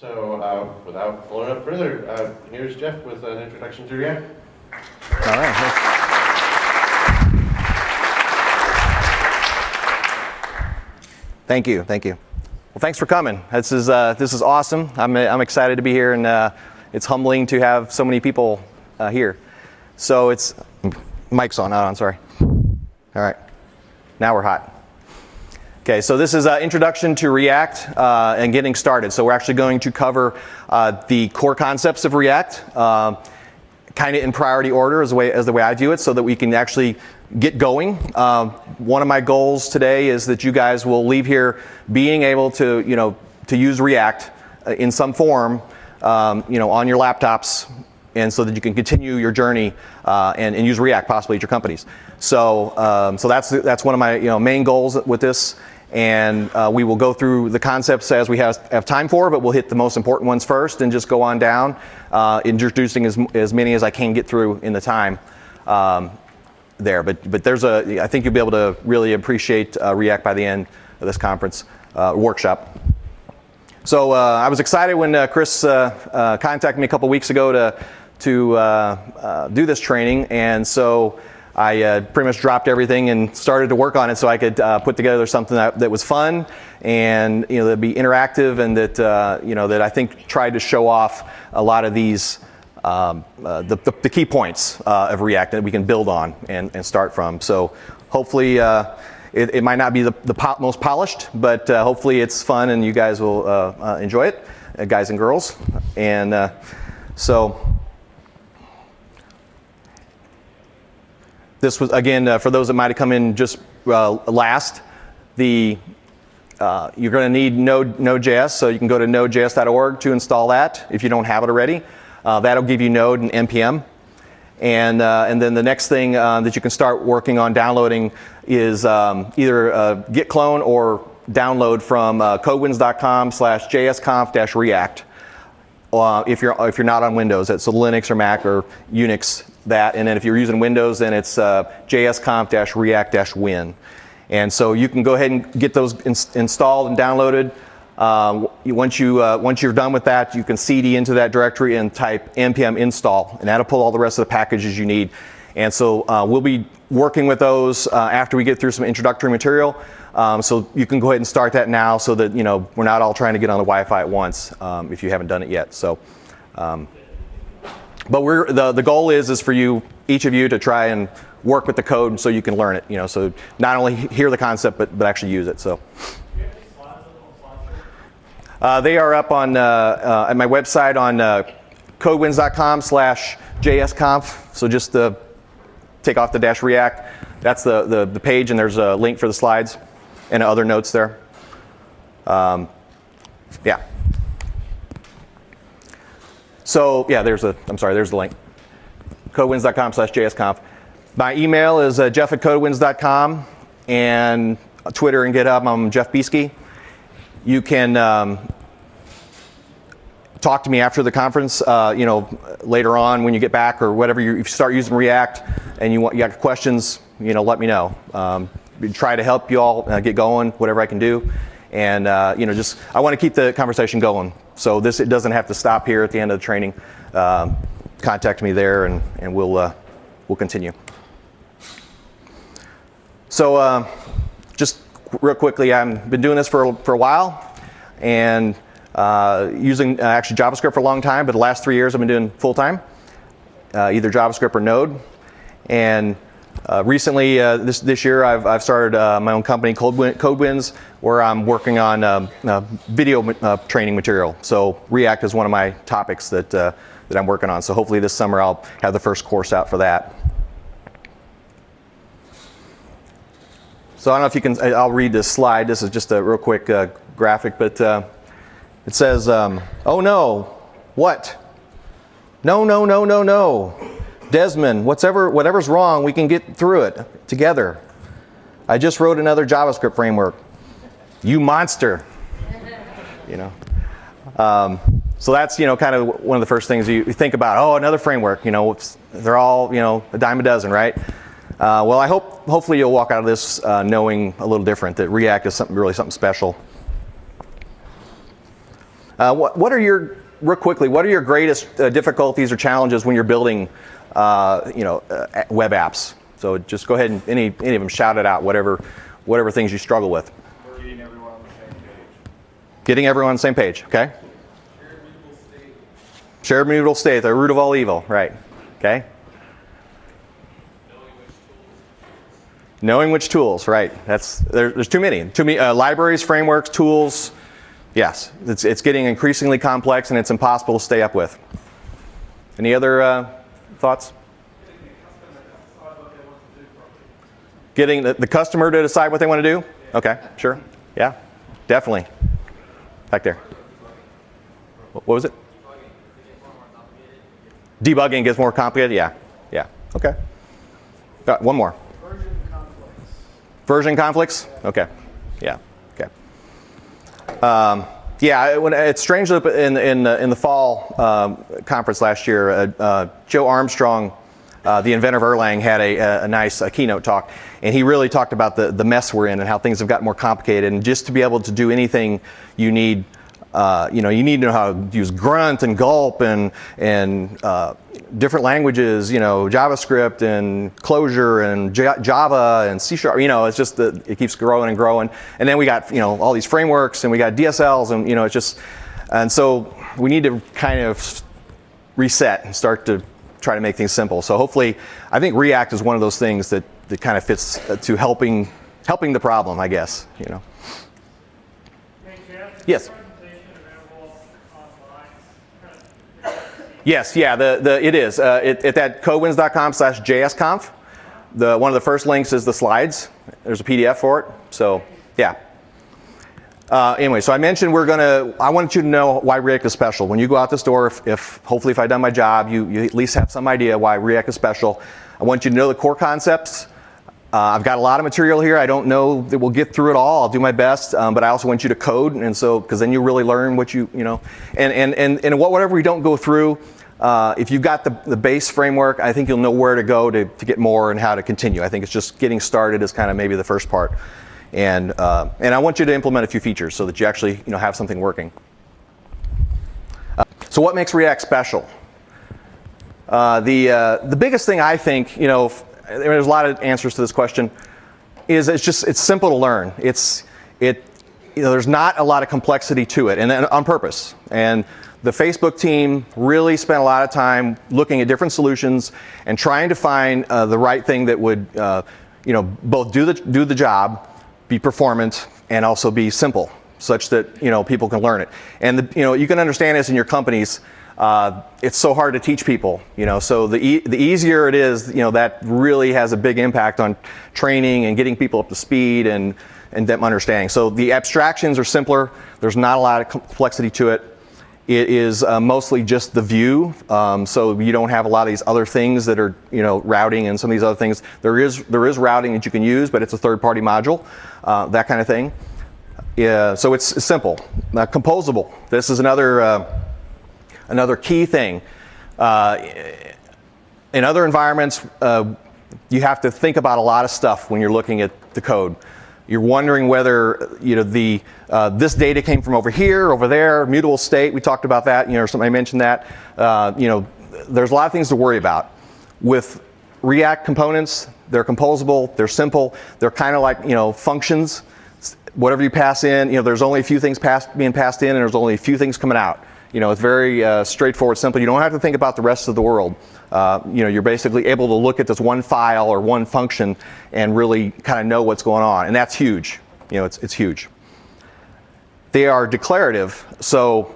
So without blowing up further, here's Jeff with an introduction to React. All right. Thank you. Well, thanks for coming. This is awesome. I'm excited to be here, and it's humbling to have so many people here. So it's mic's on. Sorry. All right. Now we're hot. Okay, so this is introduction to React and getting started. So we're actually going to cover the core concepts of React, kind of in priority order as the way I view it, so that we can actually get going. One of my goals today is that you guys will leave here being able to use React in some form, on your laptops, and so that you can continue your journey and use React possibly at your companies. So that's one of my main goals with this. And we will go through the concepts as we have time for, but we'll hit the most important ones first and just go on down, introducing as many as I can get through in the time there. But I think you'll be able to really appreciate React by the end of this conference workshop. So I was excited when Chris contacted me a couple weeks ago to do this training, and so I pretty much dropped everything and started to work on it so I could put together something that was fun and that'd be interactive, and that that I think tried to show off a lot of these the key points of React that we can build on and start from. So hopefully it might not be the most polished, but hopefully it's fun and you guys will enjoy it, guys and girls. And so. This was, again, for those that might have come in just last, you're going to need Node.js, so you can go to nodejs.org to install that if you don't have it already. That'll give you Node and NPM. And then the next thing that you can start working on downloading is either git clone or download from codewins.com/JSConf-react. If you're not on Windows, so Linux or Mac or Unix, that, and then if you're using Windows, then it's JSConf-react-win. And so you can go ahead and get those installed and downloaded. Once you're done with that, you can cd into that directory and type npm install, and that'll pull all the rest of the packages you need. And so we'll be working with those after we get through some introductory material. So you can go ahead and start that now, so that we're not all trying to get on the Wi-Fi at once if you haven't done it yet. So. But the goal is for each of you to try and work with the code so you can learn it. So not only hear the concept but actually use it. So they are up on at my website on codewins.com/JSConf. So just take off the -react. That's the page, and there's a link for the slides and other notes there. Yeah. So yeah, there's the link. Codewins.com/JSConf. My email is jeff@codewins.com, and Twitter and GitHub, I'm Jeff Bieske. You can talk to me after the conference, later on when you get back or whatever. If you start using React and you got questions, let me know. Try to help you all get going, whatever I can do. And I want to keep the conversation going. So it doesn't have to stop here at the end of the training. Contact me there, and we'll continue. So just real quickly, I've been doing this for a while, and using actually JavaScript for a long time. But the last 3 years, I've been doing full time, either JavaScript or Node. And recently, this year, I've started my own company, Codewins, where I'm working on video training material. So React is one of my topics that I'm working on. So hopefully this summer I'll have the first course out for that. So I don't know if you can. I'll read this slide. This is just a real quick graphic, but it says, "Oh no, what? No. Desmond, whatever's wrong, we can get through it together. I just wrote another JavaScript framework. You monster." So that's kind of one of the first things you think about. Oh, another framework. They're all a dime a dozen, right? Well, hopefully you'll walk out of this knowing a little different, that React is something special. What are your, real quickly, what are your greatest difficulties or challenges when you're building web apps? So just go ahead and any of them, shout it out, whatever things you struggle with. Getting everyone on the same page. Getting everyone on the same page, okay? Shared mutable state. Shared mutable state, the root of all evil, right? Okay? Knowing which tools, right? There's too many. Libraries, frameworks, tools. Yes, it's getting increasingly complex and it's impossible to stay up with. Any other thoughts? Getting the customer to decide what they want to do? Okay, sure. Yeah, definitely. Back there. What was it? Debugging gets more complicated? Yeah. Okay. Got one more. Version conflicts. Version conflicts? Okay. Yeah. Okay. It's strange that in the fall conference last year, Joe Armstrong, the inventor of Erlang, had a nice keynote talk, and he really talked about the mess we're in and how things have gotten more complicated. And just to be able to do anything, you need you need to know how to use grunt and gulp and different languages, JavaScript and Clojure and Java and C#. It's just it keeps growing and growing. And then we got all these frameworks and we got DSLs and it's just, and so we need to kind of reset and start to try to make things simple. So hopefully, I think React is one of those things that kind of fits to helping the problem, I guess. Hey, Jeff, is Yes. the presentation available online? Yes, yeah, it is. At that codewins.com/JSConf, one of the first links is the slides. There's a PDF for it. So, yeah. Anyway, so I mentioned I want you to know why React is special. When you go out this door, hopefully if I've done my job, you at least have some idea why React is special. I want you to know the core concepts. I've got a lot of material here. I don't know that we'll get through it all. I'll do my best, but I also want you to code, and so because then you really learn what and whatever we don't go through. If you've got the base framework, I think you'll know where to go to get more and how to continue. I think it's just getting started is kind of maybe the first part. And I want you to implement a few features so that you actually have something working. So what makes React special? The biggest thing I think, there's a lot of answers to this question, is it's simple to learn. There's not a lot of complexity to it, and on purpose. And the Facebook team really spent a lot of time looking at different solutions and trying to find the right thing that would, both do the job, be performant, and also be simple, such that people can learn it. And you can understand this in your companies. It's so hard to teach people, so the easier it is, that really has a big impact on training and getting people up to speed and them understanding. So the abstractions are simpler. There's not a lot of complexity to it. It is mostly just the view, so you don't have a lot of these other things that are routing and some of these other things. There is routing that you can use, but it's a third-party module, that kind of thing. Yeah, so it's simple, composable. This is another key thing. In other environments, you have to think about a lot of stuff when you're looking at the code. You're wondering whether this data came from over here, over there, mutable state. We talked about that. Somebody mentioned that. There's a lot of things to worry about. With React components, they're composable. They're simple. They're kind of like functions. Whatever you pass in, there's only a few things being passed in, and there's only a few things coming out. It's very straightforward, simple. You don't have to think about the rest of the world. You're basically able to look at this one file or one function and really kind of know what's going on, and that's huge. It's huge. They are declarative, so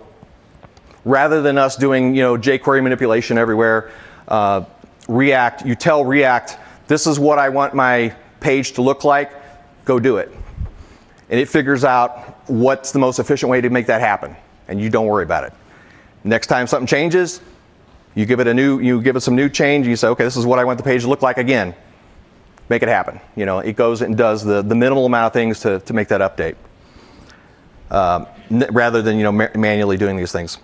rather than us doing jQuery manipulation everywhere, React, you tell React, this is what I want my page to look like. Go do it, and it figures out what's the most efficient way to make that happen, and you don't worry about it. Next time something changes, you give it some new change. You say, okay, this is what I want the page to look like again. Make it happen. It goes and does the minimal amount of things to make that update, rather than manually doing these things.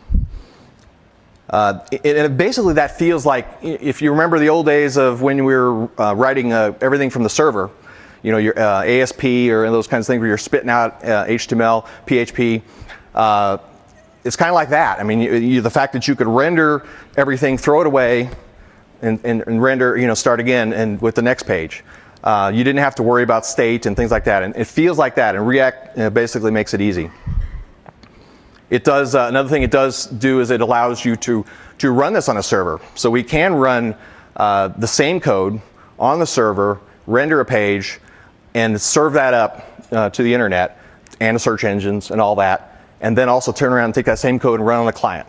And basically, that feels like, if you remember the old days of when we were writing everything from the server, your ASP or those kinds of things where you're spitting out HTML, PHP. it's kind of like that. I mean, the fact that you could render everything, throw it away, and render, start again and with the next page. You didn't have to worry about state and things like that. And it feels like that, and React basically makes it easy. It does, another thing it does do is it allows you to run this on a server. So we can run the same code on the server, render a page, and serve that up to the internet and the search engines and all that, and then also turn around and take that same code and run on the client.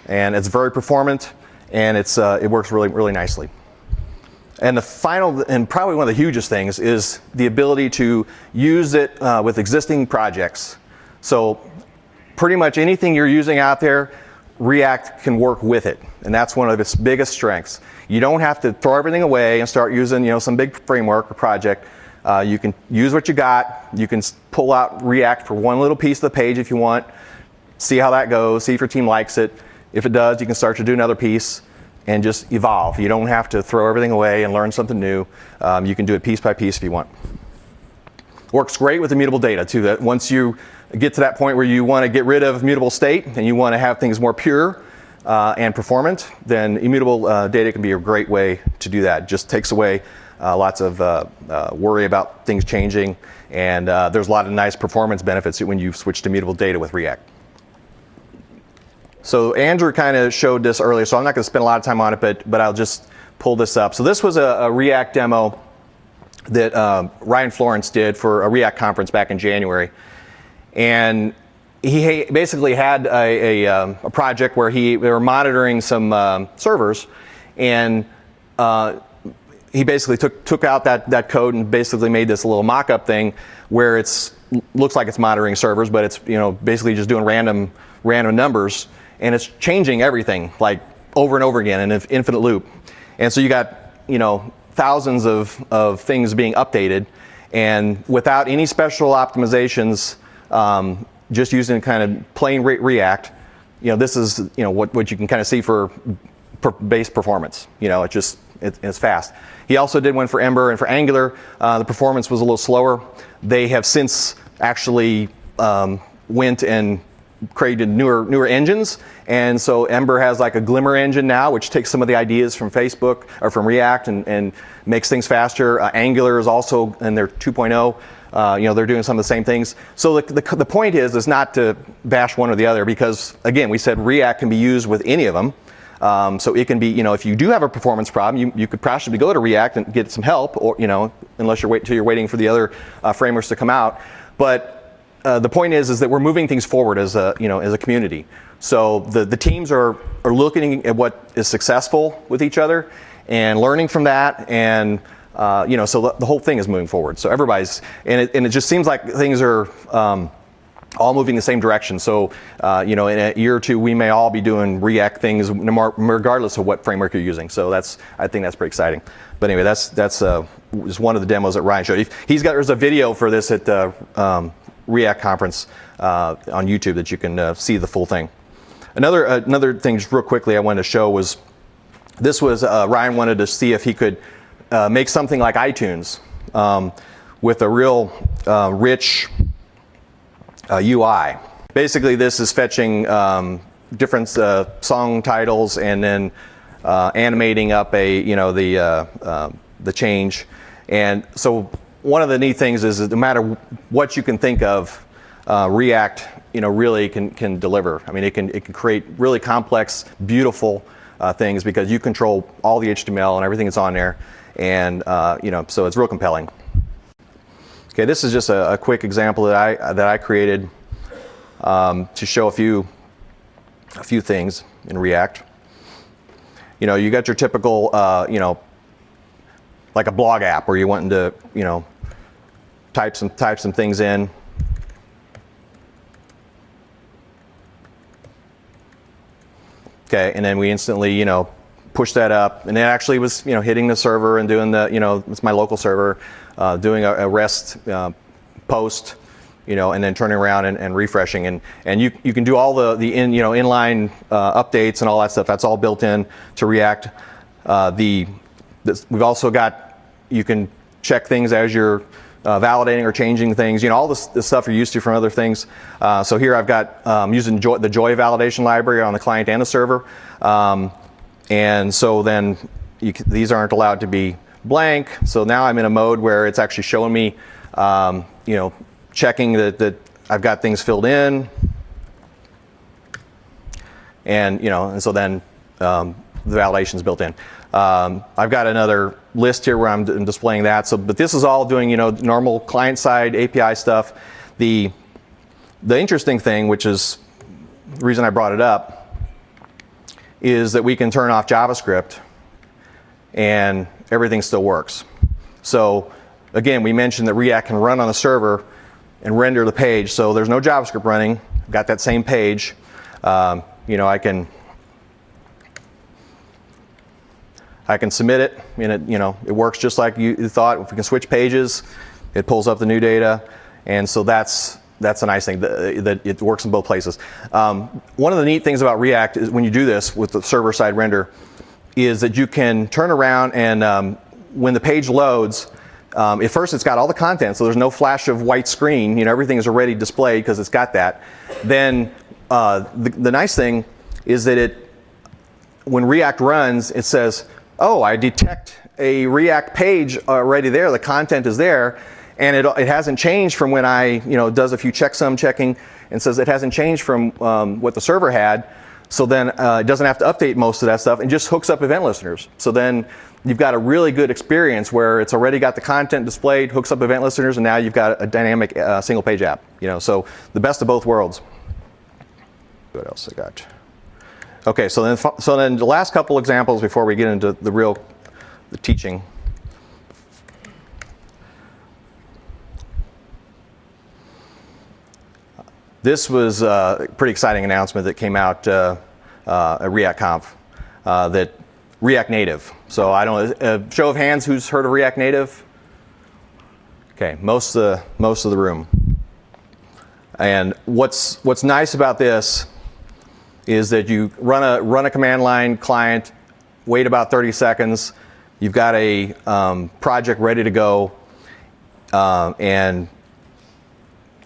And it's very performant, and it works really, really nicely. And the final, and probably one of the hugest things, is the ability to use it with existing projects. So pretty much anything you're using out there, React can work with it, and that's one of its biggest strengths. You don't have to throw everything away and start using, some big framework or project. You can use what you got. You can pull out React for one little piece of the page if you want. See how that goes. See if your team likes it. If it does, you can start to do another piece and just evolve. You don't have to throw everything away and learn something new. You can do it piece by piece if you want. Works great with immutable data too. That once you get to that point where you want to get rid of mutable state and you want to have things more pure and performant, then immutable data can be a great way to do that. It just takes away lots of worry about things changing, and there's a lot of nice performance benefits when you switch to immutable data with React. So Andrew kind of showed this earlier, so I'm not going to spend a lot of time on it, but I'll just pull this up. So this was a React demo that Ryan Florence did for a React conference back in January. And he basically had a project where they were monitoring some servers, and he basically took out that code and basically made this little mock-up thing where looks like it's monitoring servers, but it's basically just doing random numbers, and it's changing everything like over and over again in an infinite loop. And so you got thousands of things being updated, and without any special optimizations, just using kind of plain React, this is what you can kind of see for base performance. It's fast. He also did one for Ember and for Angular. The performance was a little slower. They have since actually went and created newer engines, and so Ember has like a Glimmer engine now, which takes some of the ideas from Facebook or from React and makes things faster. Angular is also in their 2.0. They're doing some of the same things. So the point is not to bash one or the other, because again, we said React can be used with any of them. So it can be, if you do have a performance problem, you could possibly go to React and get some help, or unless you're waiting for the other frameworks to come out. But the point is that we're moving things forward as a community. So the teams are looking at what is successful with each other and learning from that, and so the whole thing is moving forward. So everybody's, and it just seems like things are all moving the same direction. So in a year or two, we may all be doing React things regardless of what framework you're using. So I think that's pretty exciting. But anyway, that's just one of the demos that Ryan showed. There's a video for this at the React conference on YouTube that you can see the full thing. Another thing, just real quickly, I wanted to show was Ryan wanted to see if he could make something like iTunes with a real rich UI. Basically, this is fetching different song titles and then animating up the change. And so one of the neat things is that no matter what you can think of, React really can deliver. I mean, it can create really complex, beautiful things, because you control all the HTML and everything that's on there, and so it's real compelling. Okay, this is just a quick example that I created to show a few things in React. You got your typical like a blog app where you're wanting to type some things in. Okay, and then we instantly push that up, and it actually was hitting the server and doing it's my local server, doing a REST post, and then turning around and refreshing, and you can do all the inline updates and all that stuff. That's all built in to React. We've also got, you can check things as you're validating or changing things, all this stuff you're used to from other things. So here I've got using the Joy validation library on the client and the server. And so then these aren't allowed to be blank. So now I'm in a mode where it's actually showing me, checking that I've got things filled in. And so then the validation is built in. I've got another list here where I'm displaying that. But this is all doing normal client-side API stuff. The interesting thing, which is the reason I brought it up, is that we can turn off JavaScript and everything still works. So again, we mentioned that React can run on the server and render the page. So there's no JavaScript running. I've got that same page. I can submit it, and it works just like you thought. If we can switch pages, it pulls up the new data, and so that's a nice thing that it works in both places. One of the neat things about React is when you do this with the server-side render, is that you can turn around and when the page loads, at first it's got all the content, so there's no flash of white screen. Everything is already displayed because it's got that. Then the nice thing is that when React runs, it says, oh, I detect a React page already there. The content is there, and it hasn't changed from when I does a few checksum checking and says it hasn't changed from what the server had. So then it doesn't have to update most of that stuff and just hooks up event listeners. So then you've got a really good experience where it's already got the content displayed, hooks up event listeners, and now you've got a dynamic single page app. So the best of both worlds. What else I got? Okay, so then the last couple examples before we get into the teaching. This was a pretty exciting announcement that came out at ReactConf, that React Native. So I don't show of hands, who's heard of React Native? Okay, most of the room. And what's nice about this is that you run a command line client, wait about 30 seconds, you've got a project ready to go, and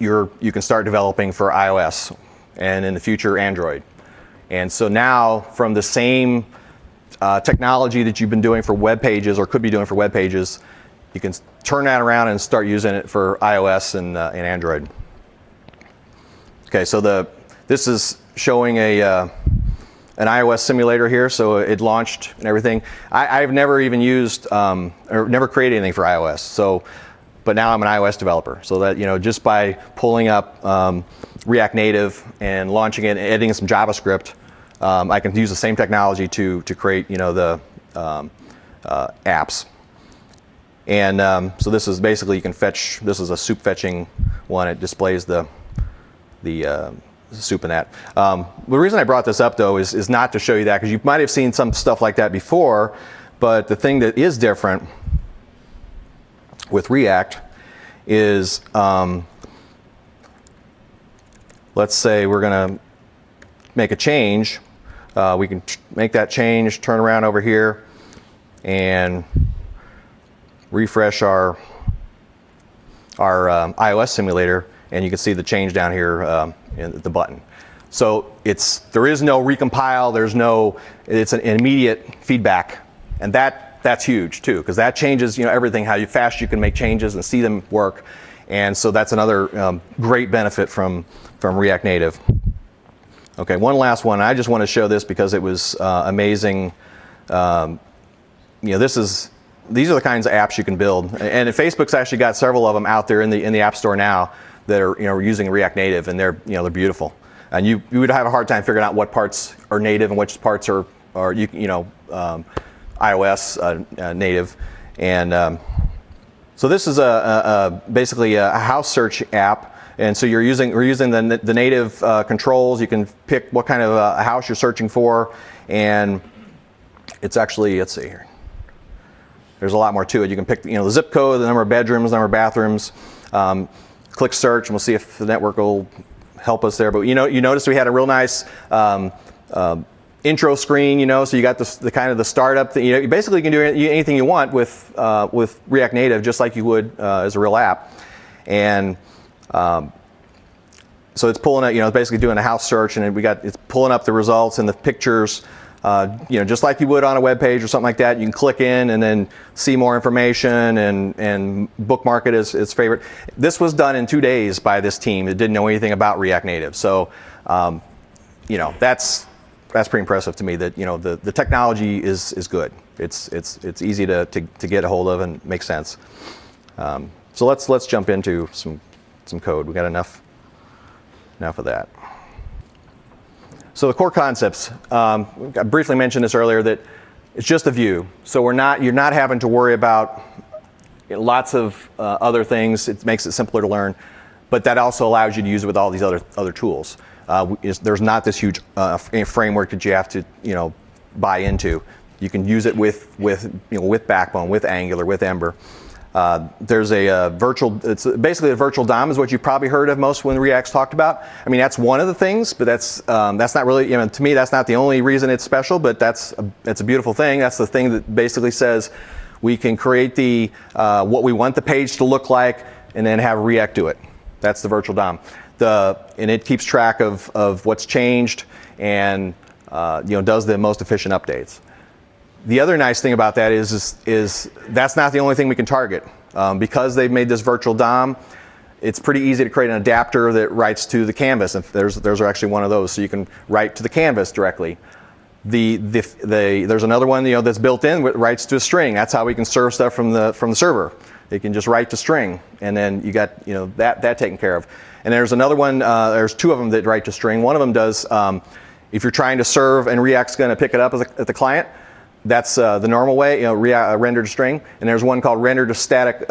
you can start developing for iOS and in the future Android. And so now from the same technology that you've been doing for web pages or could be doing for web pages, you can turn that around and start using it for iOS and Android. Okay, so this is showing an iOS simulator here, so it launched and everything. I've never even used or never created anything for iOS, but now I'm an iOS developer. So that just by pulling up React Native and launching it and editing some JavaScript, I can use the same technology to create the apps. And so this is basically you can fetch. This is a soup fetching one. It displays the soup in that. The reason I brought this up though is not to show you that, because you might have seen some stuff like that before, but the thing that is different with React is, let's say we're going to make a change. We can make that change, turn around over here, and refresh our iOS simulator, and you can see the change down here in the button. So there is no recompile. It's an immediate feedback, and that's huge too, because that changes everything, how fast you can make changes and see them work. And so that's another great benefit from React Native. Okay, one last one. I just want to show this because it was amazing. These are the kinds of apps you can build, and Facebook's actually got several of them out there in the App Store now that are using React Native, and they're beautiful. And you would have a hard time figuring out what parts are native and which parts are iOS native. And so this is basically a house search app, and so we're using the native controls. You can pick what kind of a house you're searching for, and it's actually, let's see here. There's a lot more to it. You can pick the zip code, the number of bedrooms, the number of bathrooms. Click search, and we'll see if the network will help us there. But you notice we had a real nice intro screen, so you got the kind of the startup thing. You basically can do anything you want with React Native, just like you would as a real app. And so it's pulling up, it's basically doing a house search, and it's pulling up the results and the pictures, just like you would on a web page or something like that. You can click in and then see more information and bookmark it as favorite. This was done in 2 days by this team that didn't know anything about React Native. So, that's pretty impressive to me that, the technology is good. It's easy to get a hold of and make sense. So let's jump into some code. We got enough of that. So the core concepts, I briefly mentioned this earlier, that it's just a view. So you're not having to worry about lots of other things. It makes it simpler to learn, but that also allows you to use it with all these other tools. There's not this huge framework that you have to buy into. You can use it with Backbone, with Angular, with Ember. There's it's basically a virtual DOM is what you've probably heard of most when React's talked about. I mean, that's one of the things, but that's not really, to me, that's not the only reason it's special, but it's a beautiful thing. That's the thing that basically says we can create what we want the page to look like and then have React do it. That's the virtual DOM. And it keeps track of what's changed and does the most efficient updates. The other nice thing about that is that's not the only thing we can target. Because they've made this virtual DOM, it's pretty easy to create an adapter that writes to the canvas. And there's actually one of those, so you can write to the canvas directly. There's another one that's built in that writes to a string. That's how we can serve stuff from the server. They can just write to string, and then you got that taken care of. And there's another one. There's two of them that write to string. One of them does if you're trying to serve and React's going to pick it up at the client. That's the normal way, render to string. And there's one called render to static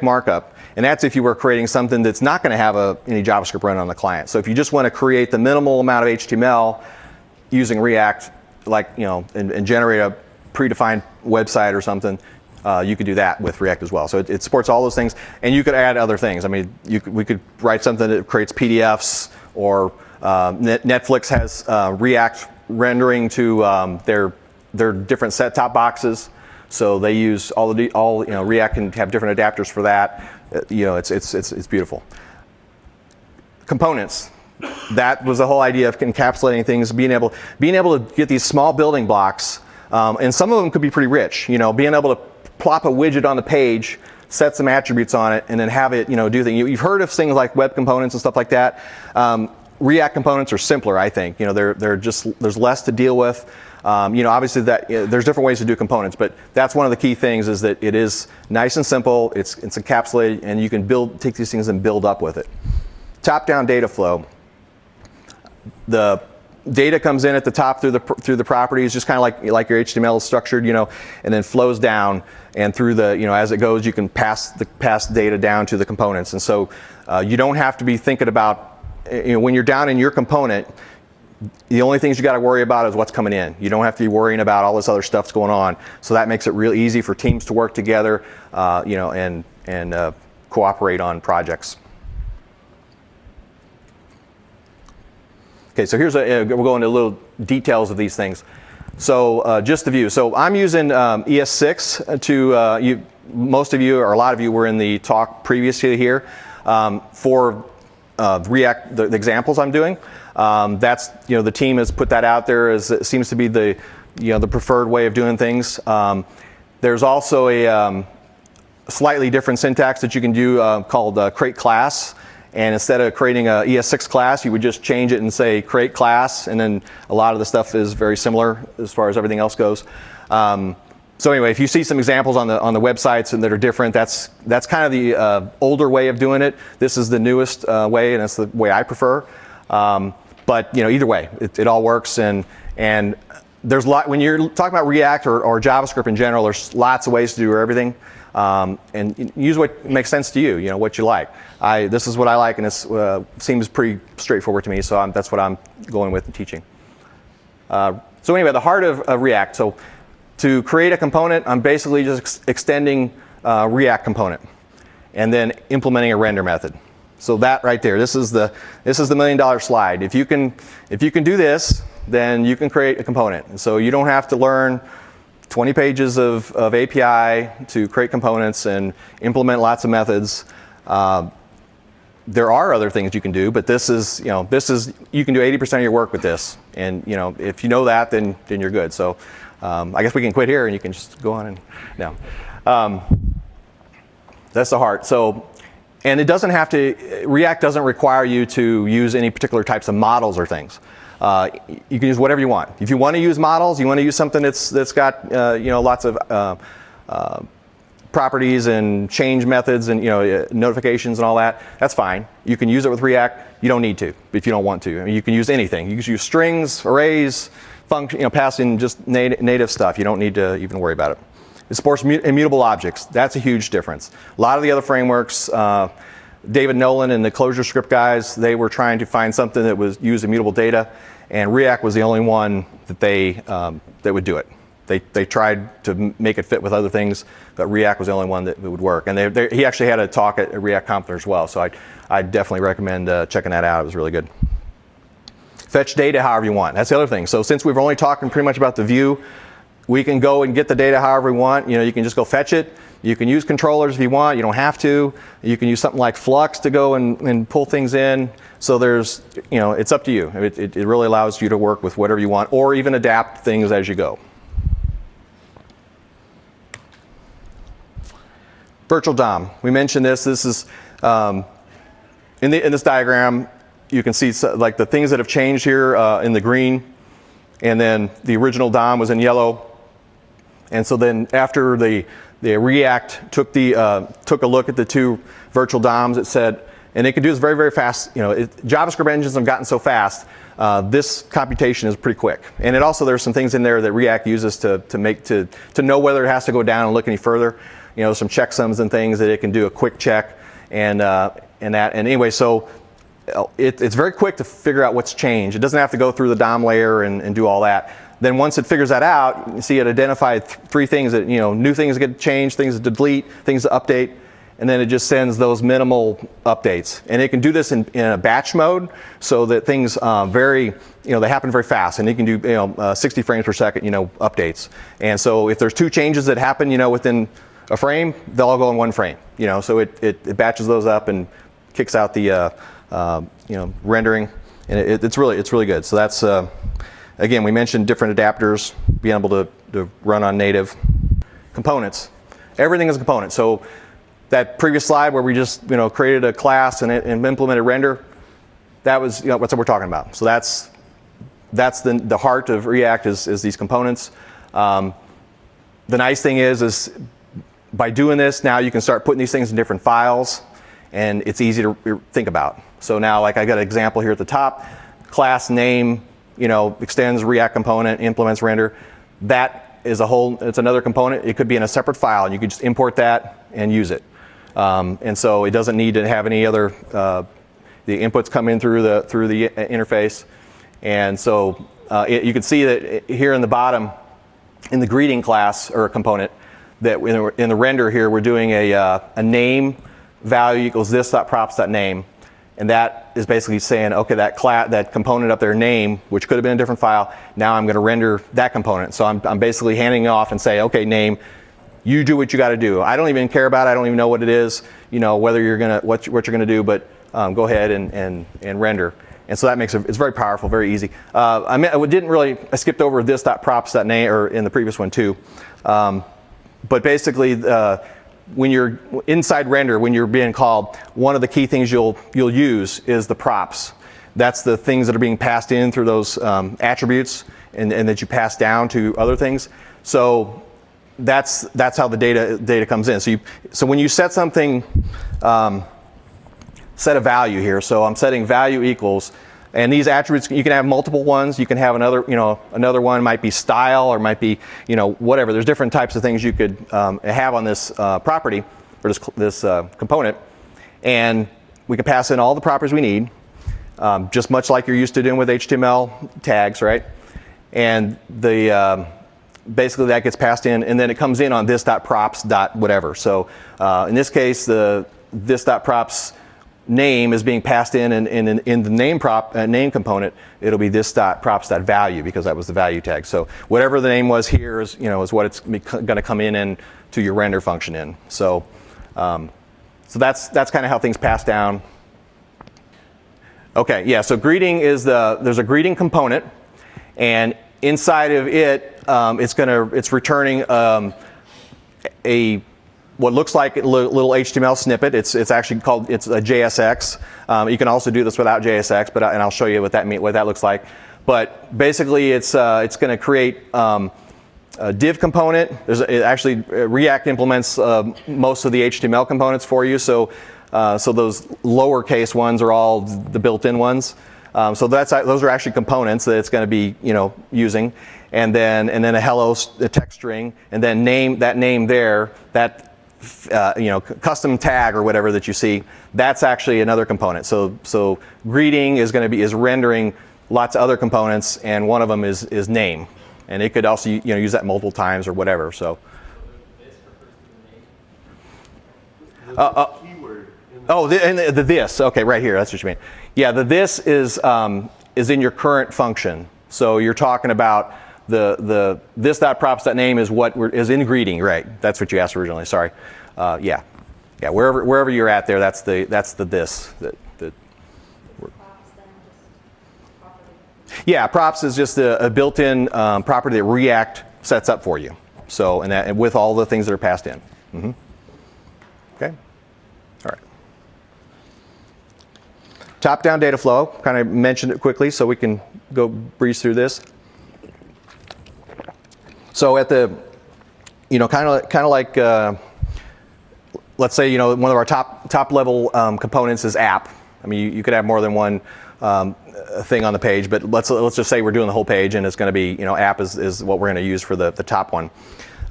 markup. And that's if you were creating something that's not going to have any JavaScript run on the client. So if you just want to create the minimal amount of HTML using React, and generate a predefined website or something, you could do that with React as well. So it supports all those things, and you could add other things. I mean, we could write something that creates PDFs, or Netflix has React rendering to their different set-top boxes. So they use React can have different adapters for that. It's beautiful. Components. That was the whole idea of encapsulating things, being able to get these small building blocks, and some of them could be pretty rich. Being able to plop a widget on the page, set some attributes on it, and then have it do things. You've heard of things like web components and stuff like that. React components are simpler, I think. There's less to deal with. Obviously there's different ways to do components, but that's one of the key things is that it is nice and simple. It's encapsulated, and you can take these things and build up with it. Top-down data flow. The data comes in at the top through the properties, just kind of like your HTML is structured, and then flows down, and through as it goes, you can pass data down to the components. And so you don't have to be thinking about when you're down in your component, the only things you got to worry about is what's coming in. You don't have to be worrying about all this other stuff that's going on. So that makes it real easy for teams to work together, and cooperate on projects. Okay, so we'll go into little details of these things. So just the view. So I'm using ES6 to, most of you, or a lot of you were in the talk previously here, for React, the examples I'm doing. That's, the team has put that out there as it seems to be the preferred way of doing things. There's also a slightly different syntax that you can do called create class. And instead of creating a ES6 class, you would just change it and say create class, and then a lot of the stuff is very similar as far as everything else goes. So anyway, if you see some examples on the websites and that are different, that's kind of the older way of doing it. This is the newest way, and it's the way I prefer. But either way, it all works. And there's a lot when you're talking about React or JavaScript in general. There's lots of ways to do everything. And use what makes sense to you. What you like. This is what I like, and it seems pretty straightforward to me. So that's what I'm going with and teaching. So anyway, the heart of React. So to create a component, I'm basically just extending React component, and then implementing a render method. So that right there, this is the $1 million slide. If you can do this, then you can create a component. And so you don't have to learn 20 pages of API to create components and implement lots of methods. There are other things you can do, but this is you can do 80% of your work with this. And if you know that, then you're good. So I guess we can quit here and you can just go on and no. That's the heart. So, and it doesn't have to, React doesn't require you to use any particular types of models or things. You can use whatever you want. If you want to use models, you want to use something that's got lots of properties and change methods and notifications and all that, that's fine. You can use it with React. You don't need to if you don't want to. I mean, you can use anything. You can use strings, arrays, function, passing just native stuff. You don't need to even worry about it. It supports immutable objects. That's a huge difference. A lot of the other frameworks, David Nolan and the ClojureScript guys, they were trying to find something that was use immutable data, and React was the only one that that would do it. They tried to make it fit with other things, but React was the only one that would work. And he actually had a talk at ReactConf as well, so I definitely recommend checking that out. It was really good. Fetch data however you want. That's the other thing. So since we've only talking pretty much about the view, we can go and get the data however we want. You can just go fetch it. You can use controllers if you want. You don't have to. You can use something like Flux to go and pull things in. So there's, it's up to you. It really allows you to work with whatever you want, or even adapt things as you go. Virtual DOM. We mentioned this. This is in this diagram. You can see like the things that have changed here in the green, and then the original DOM was in yellow. And so then after the React took a look at the two virtual DOMs, it said, and it can do this very, very fast. JavaScript engines have gotten so fast. This computation is pretty quick. And it also, there's some things in there that React uses to know whether it has to go down and look any further. Some checksums and things that it can do a quick check and that. And anyway, so it's very quick to figure out what's changed. It doesn't have to go through the DOM layer and do all that. Then once it figures that out, you see it identified three things that, new things get changed, things to delete, things to update, and then it just sends those minimal updates. And it can do this in a batch mode so that things they happen very fast, and it can do 60 frames per second, updates. And so if there's two changes that happen, within a frame, they'll all go in one frame. So it batches those up and kicks out the rendering, and it's really good. So that's again, we mentioned different adapters, being able to run on native components. Everything is a component. So that previous slide where we just created a class and implemented render, that was what we're talking about. So that's the heart of React is these components. The nice thing is by doing this, now you can start putting these things in different files, and it's easy to think about. So now, like I got an example here at the top, class name, extends React component, implements render. That is it's another component. It could be in a separate file, and you could just import that and use it. And so it doesn't need to have any other, the inputs come in through the interface. And so you can see that here in the bottom, in the greeting class or component, that in the render here, we're doing a name value equals this.props.name. And that is basically saying, okay, that component up there, name, which could have been a different file, now I'm going to render that component. So I'm basically handing off and say, okay, name, you do what you got to do. I don't even care about it. I don't even know what it is, whether you're gonna what you're going to do, but go ahead and render. And so that makes it's very powerful, very easy. I skipped over this.props.name or in the previous one too, but basically. When you're inside render, when you're being called, one of the key things you'll use is the props. That's the things that are being passed in through those attributes and that you pass down to other things. So that's how the data comes in. So when you set something, set a value here. So I'm setting value equals, and these attributes, you can have multiple ones. You can have another one might be style or might be, whatever. There's different types of things you could have on this property or this component. And we can pass in all the properties we need, just much like you're used to doing with HTML tags, right? And basically that gets passed in, and then it comes in on this.props.whatever. So in this case, the this.props name is being passed in the name name component, it'll be this dot props dot value because that was the value tag. So whatever the name was here is is what it's going to come in to your render function in. So so that's kind of how things pass down. Okay, yeah. So greeting is there's a greeting component, and inside of it, it's returning what looks like a little HTML snippet. It's actually called a JSX. You can also do this without JSX, and I'll show you what that looks like. But basically, it's going to create a div component. Actually React implements most of the HTML components for you. So those lowercase ones are all the built-in ones. So those are actually components that it's going to be using, and then a hello text string, and then that name there, that custom tag or whatever that you see, that's actually another component. So greeting is rendering lots of other components, and one of them is name, and it could also use that multiple times or whatever. So. Keyword. The this. Okay, right here. That's what you mean. Yeah, the this is in your current function. So you're talking about the this.props.name is what is in greeting, right? That's what you asked originally. Sorry. Yeah. Wherever you're at there, that's the this. Yeah, props is just a built-in property that React sets up for you. So and with all the things that are passed in. Mm-hmm. Okay. All right. Top-down data flow. Kind of mentioned it quickly, so we can go breeze through this. So at the, kind of like, let's say, one of our top level components is app. I mean, you could have more than one thing on the page, but let's just say we're doing the whole page, and it's going to be, app is what we're going to use for the top one.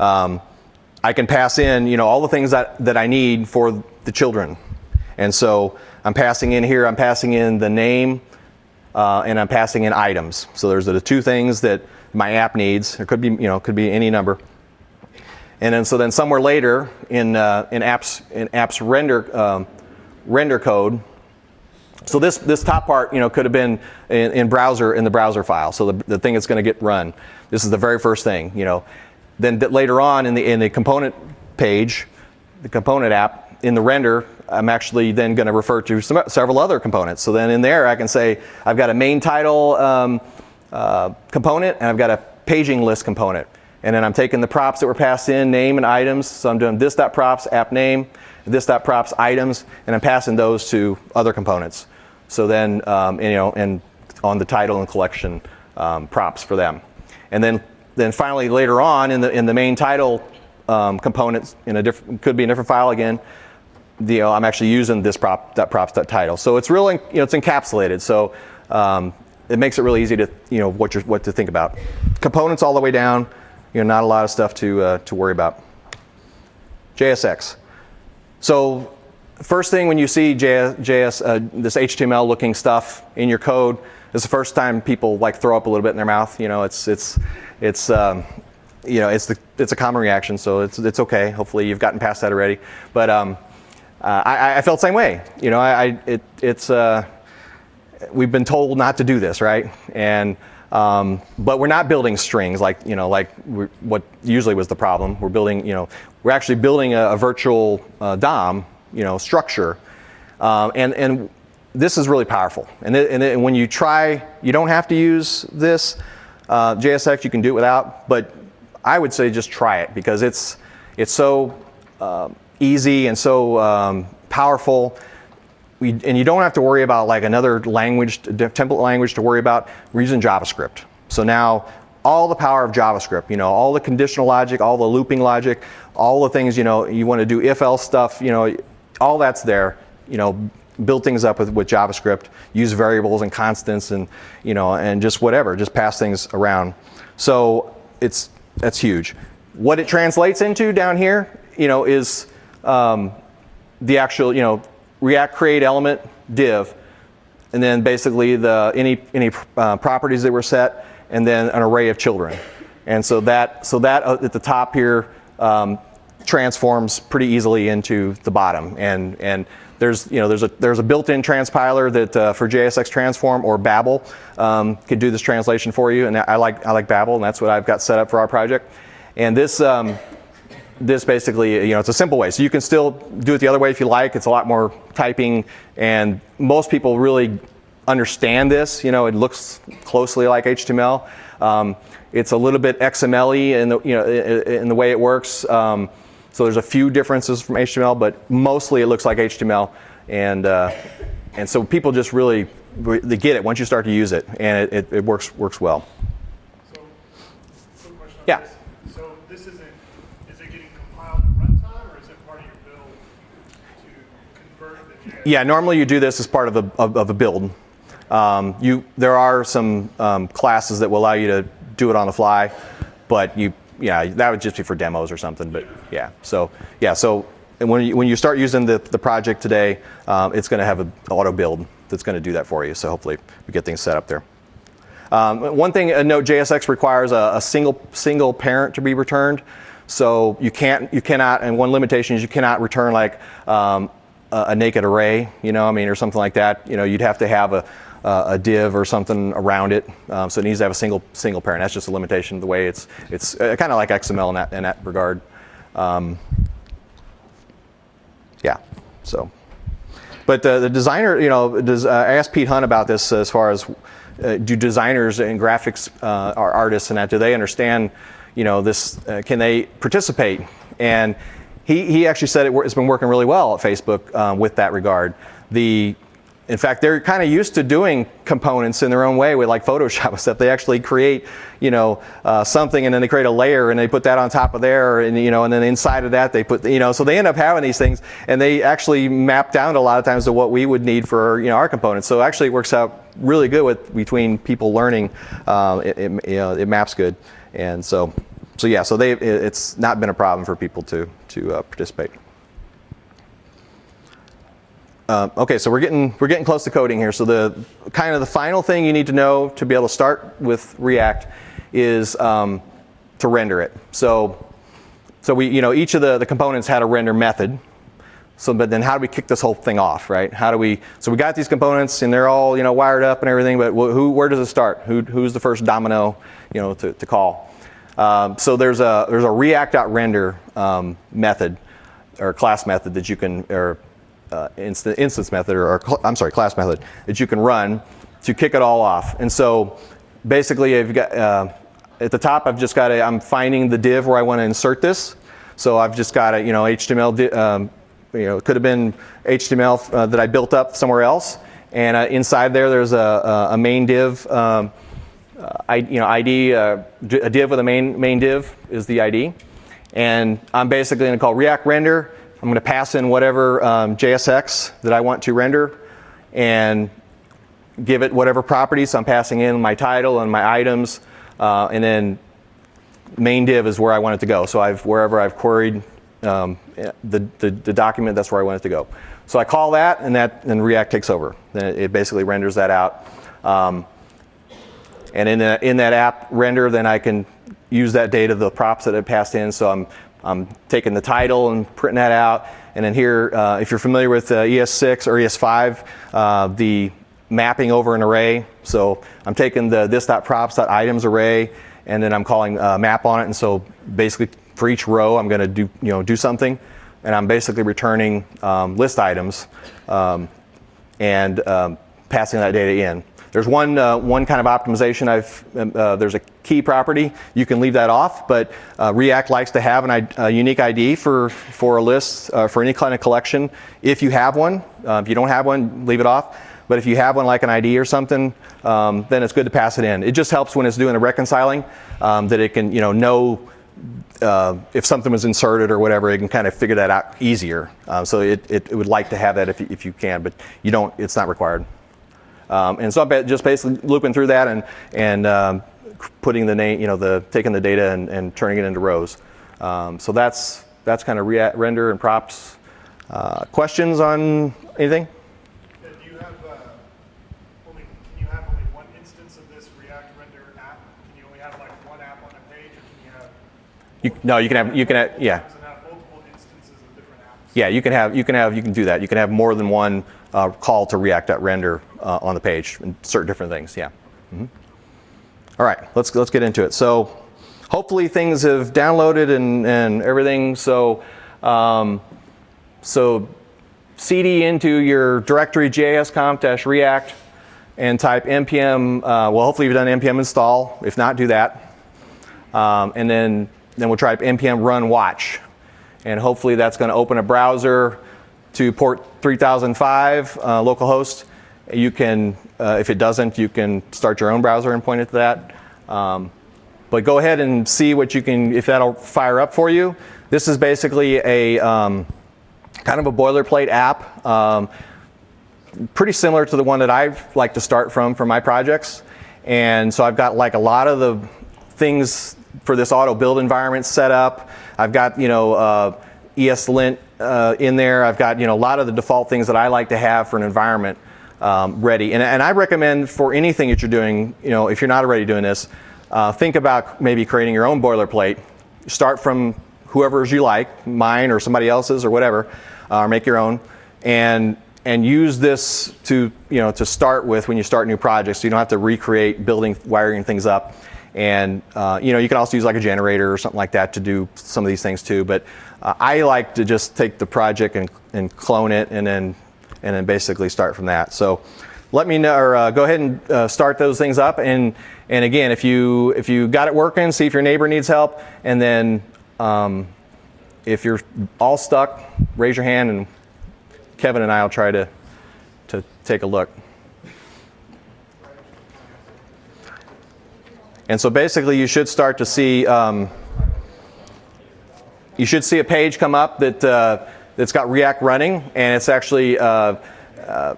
I can pass in, all the things that I need for the children, and so I'm passing in here. I'm passing in the name, and I'm passing in items. So there's the two things that my app needs. It could be any number. And then somewhere later in app's render code. So this top part could have been in the browser file. So the thing that's going to get run. This is the very first thing. Then later on in the component page, the component app in the render, I'm actually then going to refer to several other components. So then in there I can say I've got a main title component, and I've got a paging list component. And then I'm taking the props that were passed in, name and items. So I'm doing this.props app name, this.props items, and I'm passing those to other components. So then, and on the title and collection props for them. And then finally later on in the main title components could be a different file again. I'm actually using this props.title. So it's really it's encapsulated. So it makes it really easy to what to think about. Components all the way down. Not a lot of stuff to worry about. JSX. So first thing when you see this HTML looking stuff in your code, it's the first time people throw up a little bit in their mouth. It's a common reaction, so it's okay. Hopefully you've gotten past that already. But I felt the same way. We've been told not to do this, right? And but we're not building strings like what usually was the problem. We're actually building a virtual DOM, structure, and this is really powerful. And when you try, you don't have to use this JSX. You can do it without, but I would say just try it because it's so easy and so powerful. And you don't have to worry about another language, template language to worry about. We're using JavaScript. So now all the power of JavaScript, all the conditional logic, all the looping logic, all the things, you want to do if-else stuff, all that's there, build things up with JavaScript, use variables and constants and, and just whatever, just pass things around. So that's huge. What it translates into down here, is the actual, React create element div, and then basically any properties that were set, and then an array of children. And so that at the top here transforms pretty easily into the bottom. And there's a built-in transpiler that for JSX transform or Babel could do this translation for you. And I like Babel, and that's what I've got set up for our project. And this basically, it's a simple way. So you can still do it the other way if you like. It's a lot more typing, and most people really understand this. It looks closely like HTML. It's a little bit XML-y in the way it works. So there's a few differences from HTML, but mostly it looks like HTML. And so people just really they get it once you start to use it, and it works well. So, quick question on Yeah. this. So this is it getting compiled at runtime, or is it part of your build to convert the JS? Yeah, normally you do this as part of a build. There are some classes that will allow you to do it on the fly, but that would just be for demos or something. But so when you start using the project today, it's going to have an auto build that's going to do that for you. So hopefully we get things set up there. One thing, note, JSX requires a single parent to be returned. So you cannot, and one limitation is you cannot return like a naked array, or something like that. You'd have to have a div or something around it. So it needs to have a single parent. That's just a limitation of the way it's kind of like XML in that regard. But the designer, I asked Pete Hunt about this as far as do designers and graphics or artists and that, do they understand, this, can they participate? And he actually said it's been working really well at Facebook with that regard. In fact, they're kind of used to doing components in their own way with like Photoshop and stuff. They actually create, something, and then they create a layer and they put that on top of there, and and then inside of that they put, so they end up having these things, and they actually map down a lot of times to what we would need for our components. So actually it works out really good between people learning. It maps good, and so it's not been a problem for people to participate. Okay, so we're getting close to coding here. So the final thing you need to know to be able to start with React is to render it. So we each of the components had a render method. So but then how do we kick this whole thing off, right? So we got these components and they're all wired up and everything, but where does it start? Who's the first domino to call? So there's a React.render method or class method that you can instance method class method that you can run to kick it all off. And so basically I've got at the top I'm finding the div where I want to insert this. So I've just got a HTML it could have been HTML that I built up somewhere else, and inside there's a main div ID, a div with a main div is the ID, and I'm basically going to call React render. I'm going to pass in whatever JSX that I want to render and give it whatever properties. I'm passing in my title and my items, and then main div is where I want it to go. So wherever I've queried the document, that's where I want it to go. So I call that, and React takes over. Then it basically renders that out. And in that app render, then I can use that data, the props that I passed in. So I'm taking the title and printing that out. And then here, if you're familiar with ES6 or ES5, the mapping over an array. So I'm taking the this.props.items array, and then I'm calling map on it. And so basically for each row, I'm going to do something. And I'm basically returning list items and passing that data in. There's one kind of optimization. There's a key property. You can leave that off, but React likes to have a unique ID for a list, for any kind of collection. If you have one, if you don't have one, leave it off. But if you have one like an ID or something, then it's good to pass it in. It just helps when it's doing the reconciling that it can know if something was inserted or whatever. It can kind of figure that out easier. So it would like to have that if you can, but you don't. It's not required. And so I'm just basically looping through that and putting the name, taking the data and turning it into rows. So that's kind of React render and props. Questions on anything? Can you have only one instance of this React render app? Can you only have like one app on a page, or can you have? You can have And have multiple Yeah, you can do that. You can have more than one call to React.render on the page and certain different things. Yeah. All right, let's get into it. So hopefully things have downloaded and everything. So cd into your directory JSConf-react and type npm. Well, hopefully you've done npm install. If not, do that. And then we'll try npm run watch. And hopefully that's going to open a browser to port 3005 localhost. You can, if it doesn't, you can start your own browser and point it to that. But go ahead and see what you can, if that'll fire up for you. This is basically a kind of a boilerplate app, pretty similar to the one that I like to start from for my projects. And so I've got like a lot of the things for this auto build environment set up. I've got, ESLint in there. I've got, a lot of the default things that I like to have for an environment ready. And I recommend for anything that you're doing, if you're not already doing this, think about maybe creating your own boilerplate. Start from whoever's you like, mine or somebody else's or whatever, or make your own, and use this to start with when you start new projects. So you don't have to recreate wiring things up. And you can also use like a generator or something like that to do some of these things too. But I like to just take the project and clone it and then basically start from that. So let me know, or go ahead and start those things up. And again, if you got it working, see if your neighbor needs help. And then if you're all stuck, raise your hand, and Kevin and I will try to take a look. And so basically, you should start to see a page come up that's got React running, and it's actually the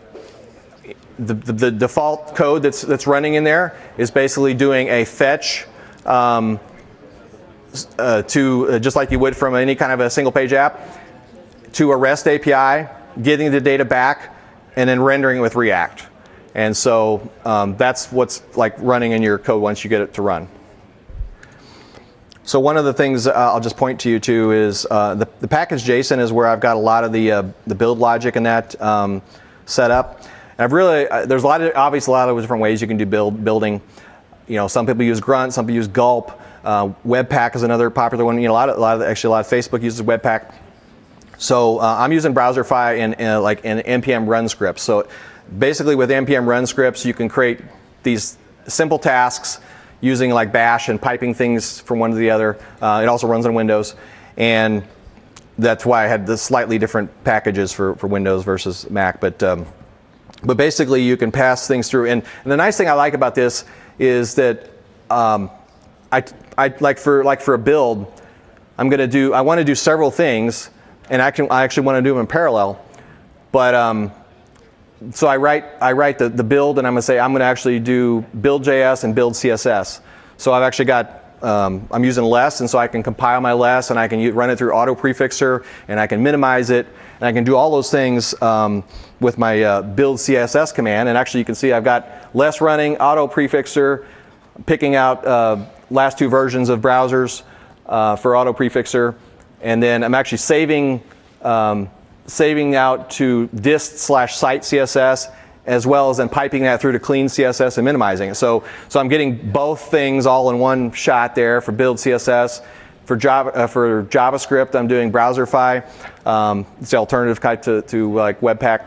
default code that's running in there is basically doing a fetch to just like you would from any kind of a single page app to a REST API, getting the data back, and then rendering it with React. And so that's what's like running in your code once you get it to run. So one of the things I'll just point to you to is the package JSON is where I've got a lot of the build logic in that set up. And I've really there's a lot of different ways you can do building. Some people use Grunt, some people use Gulp. Webpack is another popular one. A lot of Facebook uses Webpack. So I'm using Browserify and like an npm run script. So basically with npm run scripts, you can create these simple tasks using like bash and piping things from one to the other. It also runs on Windows. And that's why I had the slightly different packages for Windows versus Mac. But basically you can pass things through. And the nice thing I like about this is that I like for a build, I want to do several things, and I actually want to do them in parallel. But so I write the build, and I'm going to actually do build.js and build CSS. So I've actually got I'm using less, and so I can compile my less, and I can run it through auto prefixer, and I can minimize it, and I can do all those things with my build CSS command. And actually, you can see I've got less running, auto prefixer, picking out last two versions of browsers for auto prefixer, and then I'm actually saving out to dist/site CSS, as well as then piping that through to clean CSS and minimizing it. So I'm getting both things all in one shot there for build CSS. For JavaScript, I'm doing Browserify. It's the alternative kind to like Webpack.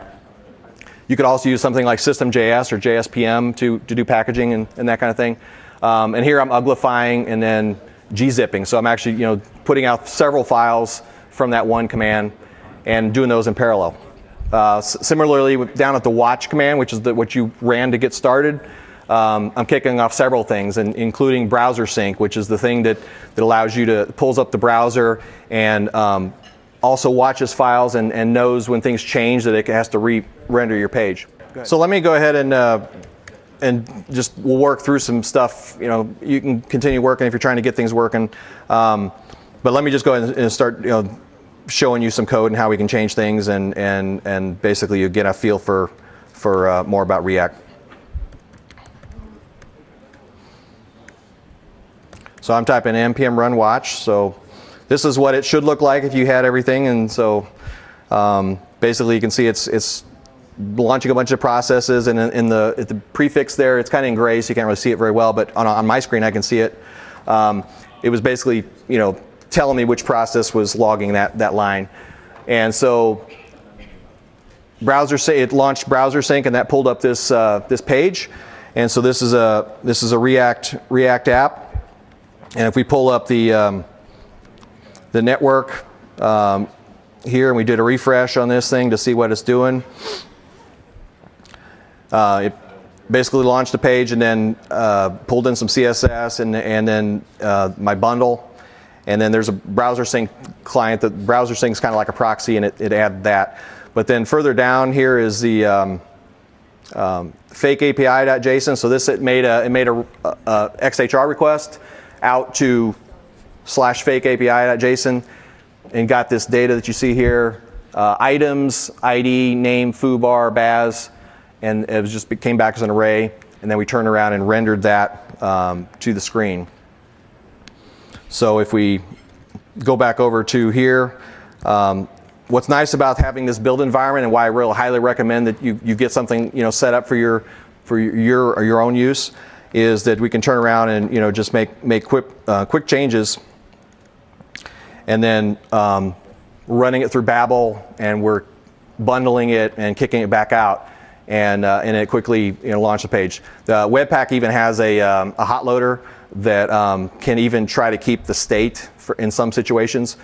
You could also use something like System.js or JSPM to do packaging and that kind of thing. And here I'm uglifying and then gzipping. So I'm actually putting out several files from that one command and doing those in parallel. Similarly, down at the watch command, which is what you ran to get started, I'm kicking off several things, including browser sync, which is the thing that allows you to pulls up the browser and also watches files and knows when things change that it has to re-render your page. So let me go ahead and just we'll work through some stuff. You can continue working if you're trying to get things working. But let me just go ahead and start showing you some code and how we can change things, and basically you get a feel for more about React. So I'm typing npm run watch. So this is what it should look like if you had everything, and so Basically, you can see it's launching a bunch of processes, and at the prefix there, it's kind of in gray, so you can't really see it very well, but on my screen I can see it. It was basically, telling me which process was logging that line. And so it launched browser sync, and that pulled up this page. And so this is a React app. And if we pull up the network here, and we did a refresh on this thing to see what it's doing, it basically launched a page and then pulled in some CSS and then my bundle. And then there's a browser sync client. The browser sync is kind of like a proxy, and it added that. But then further down here is the fake API.json. So it made a XHR request out to /fake API.json and got this data that you see here: items, ID, name, foobar, baz, and it came back as an array. And then we turned around and rendered that to the screen. So if we go back over to here, what's nice about having this build environment, and why I really highly recommend that you get something set up for your own use, is that we can turn around and just make quick changes, and then running it through Babel, and we're bundling it and kicking it back out, and it quickly launch the page. The Webpack even has a hot loader that can even try to keep the state in some situations.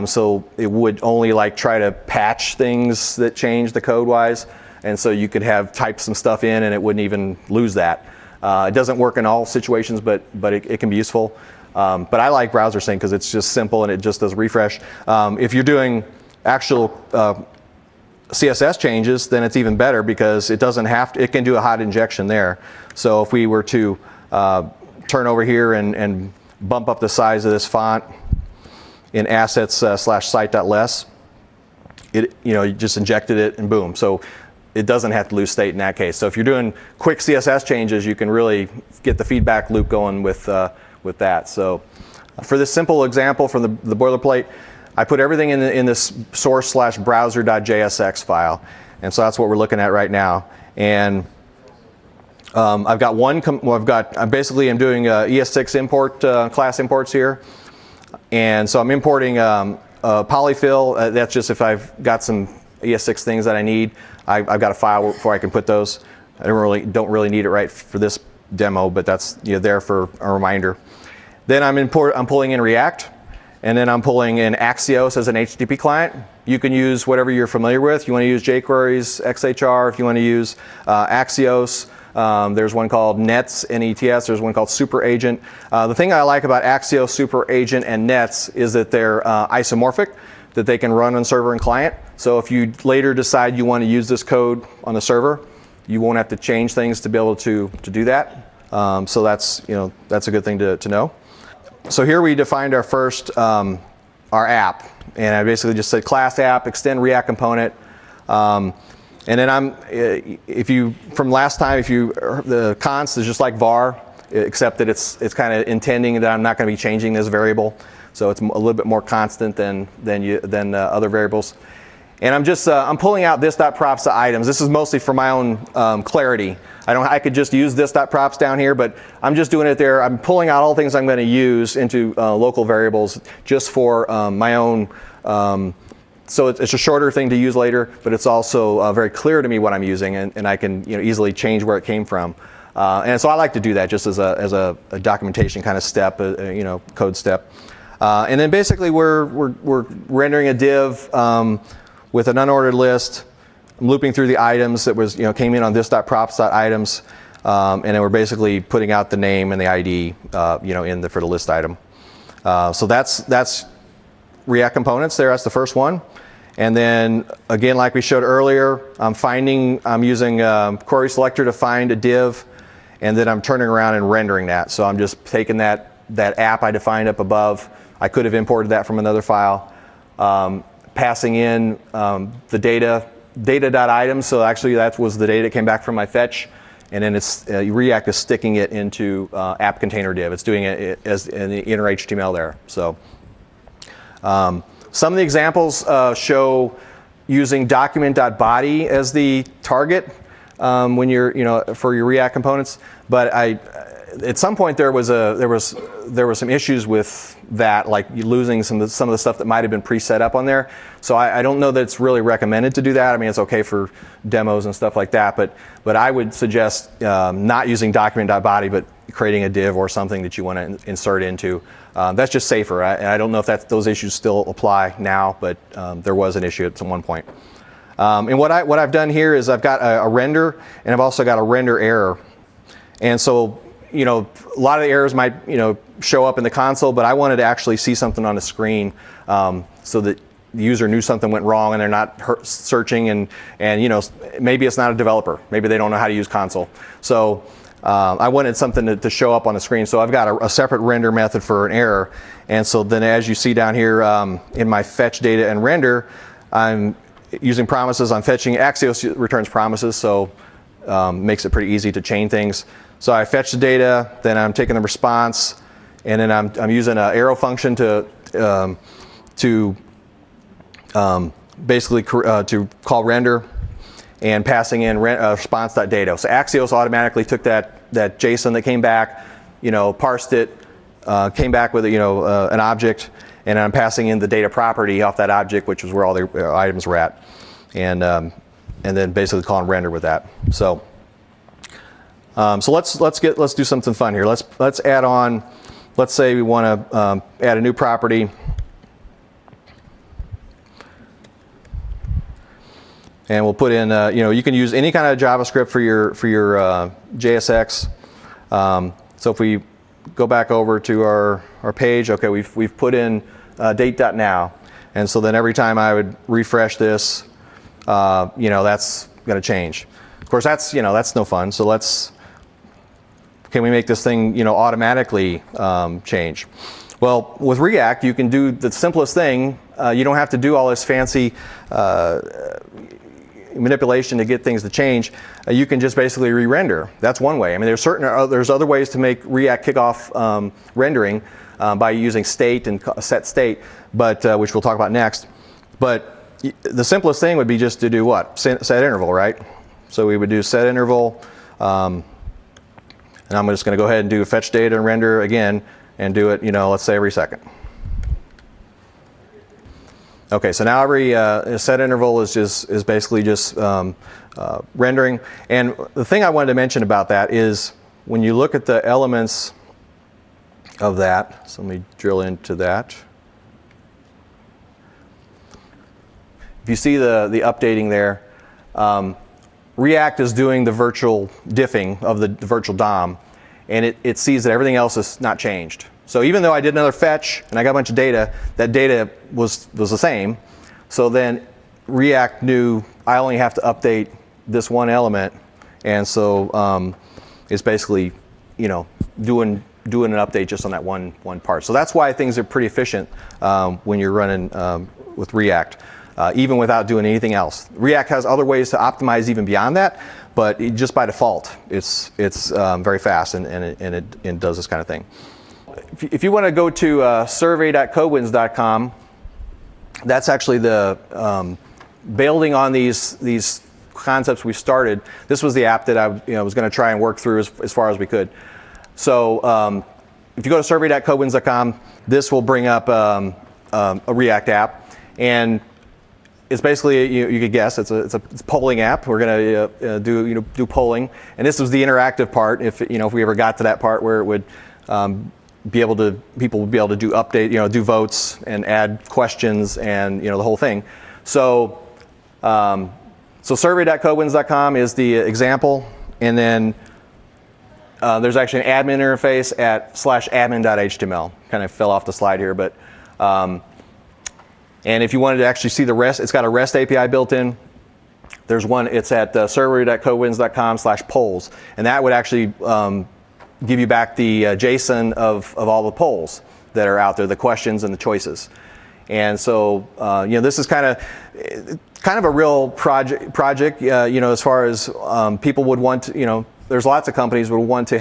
So it would only try to patch things that change the code-wise, and so you could have typed some stuff in and it wouldn't even lose that. It doesn't work in all situations, but it can be useful. But I like browser sync because it's just simple and it just does refresh. If you're doing actual CSS changes, then it's even better because it can do a hot injection there. So if we were to turn over here and bump up the size of this font in assets /site.less, you just injected it and boom. So it doesn't have to lose state in that case. So if you're doing quick CSS changes, you can really get the feedback loop going with that. So for this simple example from the boilerplate, I put everything in this source /browser.jsx file. And so that's what we're looking at right now. And I'm doing ES6 import class imports here, and so I'm importing polyfill. That's just if I've got some ES6 things that I need. I've got a file before I can put those. I don't really need it right for this demo, but that's there for a reminder. Then I'm pulling in React, and then I'm pulling in Axios as an HTTP client. You can use whatever you're familiar with. You want to use jQuery's XHR. If you want to use Axios. There's one called Nets, N-E-T-S. There's one called Super Agent. The thing I like about Axios, Super Agent, and Nets is that they're isomorphic, that they can run on server and client. So if you later decide you want to use this code on the server, you won't have to change things to be able to do that. So that's a good thing to know. So here we defined our first our app, and I basically just said class app, extend React component. And then from last time, the const is just like var, except that it's kind of intending that I'm not going to be changing this variable, so it's a little bit more constant than other variables. And I'm pulling out this.props.items. This is mostly for my own clarity. I could just use this.props down here, but I'm just doing it there. I'm pulling out all things I'm going to use into local variables just for my own. So it's a shorter thing to use later, but it's also very clear to me what I'm using, and I can easily change where it came from. And so I like to do that just as a documentation kind of step, code step. And then basically we're rendering a div with an unordered list. I'm looping through the items that came in on this.props.items, and then we're basically putting out the name and the ID for the list item. So that's React components there. That's the first one. And then again, like we showed earlier, I'm using query selector to find a div, and then I'm turning around and rendering that. So I'm just taking that app I defined up above. I could have imported that from another file, passing in the data.items. So actually that was the data that came back from my fetch, and then it's React is sticking it into app container div. It's doing it as in the inner HTML there. So some of the examples show using document.body as the target when you're, for your React components. But at some point there was some issues with that, like you losing some of the stuff that might have been pre-set up on there. So I don't know that it's really recommended to do that. I mean, it's okay for demos and stuff like that, but I would suggest not using document.body, but creating a div or something that you want to insert into. That's just safer. I don't know if those issues still apply now, but there was an issue at one point. And what I've done here is I've got a render, and I've also got a render error. And so, a lot of the errors might, show up in the console, but I wanted to actually see something on the screen so that the user knew something went wrong and they're not searching and maybe it's not a developer. Maybe they don't know how to use console. So I wanted something to show up on the screen. So I've got a separate render method for an error. And so then as you see down here in my fetch data and render, I'm using promises. I'm fetching Axios returns promises, so makes it pretty easy to chain things. So I fetch the data, then I'm taking the response, and then I'm using an arrow function to basically to call render and passing in response.data. So Axios automatically took that JSON that came back, parsed it, came back with an object, and I'm passing in the data property off that object, which is where all the items were at, and then basically calling render with that. So let's do something fun here. Let's add on. Let's say we want to add a new property. And we'll put in, you can use any kind of JavaScript for your JSX. So if we go back over to our page, okay, we've put in date.now, and so then every time I would refresh this, that's going to change. Of course, that's no fun. So can we make this thing automatically change? Well, with React, you can do the simplest thing. You don't have to do all this fancy manipulation to get things to change. You can just basically re-render. That's one way. I mean, there's other ways to make React kick off rendering by using state and set state, but which we'll talk about next. But the simplest thing would be just to do what? Set interval, right? So we would do set interval, and I'm just going to go ahead and do fetch data and render again, and do it, let's say every second. Okay, so now every set interval is basically just rendering. And the thing I wanted to mention about that is when you look at the elements of that, so let me drill into that. If you see the updating there, React is doing the virtual diffing of the virtual DOM, and it sees that everything else is not changed. So even though I did another fetch and I got a bunch of data, that data was the same. So then React knew I only have to update this one element, and so it's basically doing an update just on that one part. So that's why things are pretty efficient when you're running with React. Even without doing anything else. React has other ways to optimize even beyond that, but just by default, it's very fast and it does this kind of thing. If you want to go to survey.codewins.com, that's actually the building on these concepts we started. This was the app that I was going to try and work through as far as we could. So if you go to survey.codewins.com, this will bring up a React app, and it's basically, you could guess, it's a polling app. We're going to do polling, and this was the interactive part. If we ever got to that part where it would people would be able to do update, do votes and add questions and the whole thing. So survey.codewins.com is the example, and then there's actually an admin interface at /admin.html. Kind of fell off the slide here, but. And if you wanted to actually see the REST, it's got a REST API built in. There's one, it's at survey.codewins.com/polls. And that would actually give you back the JSON of all the polls that are out there, the questions and the choices. And so, this is kind of a real project, as far as people would want to, there's lots of companies would want to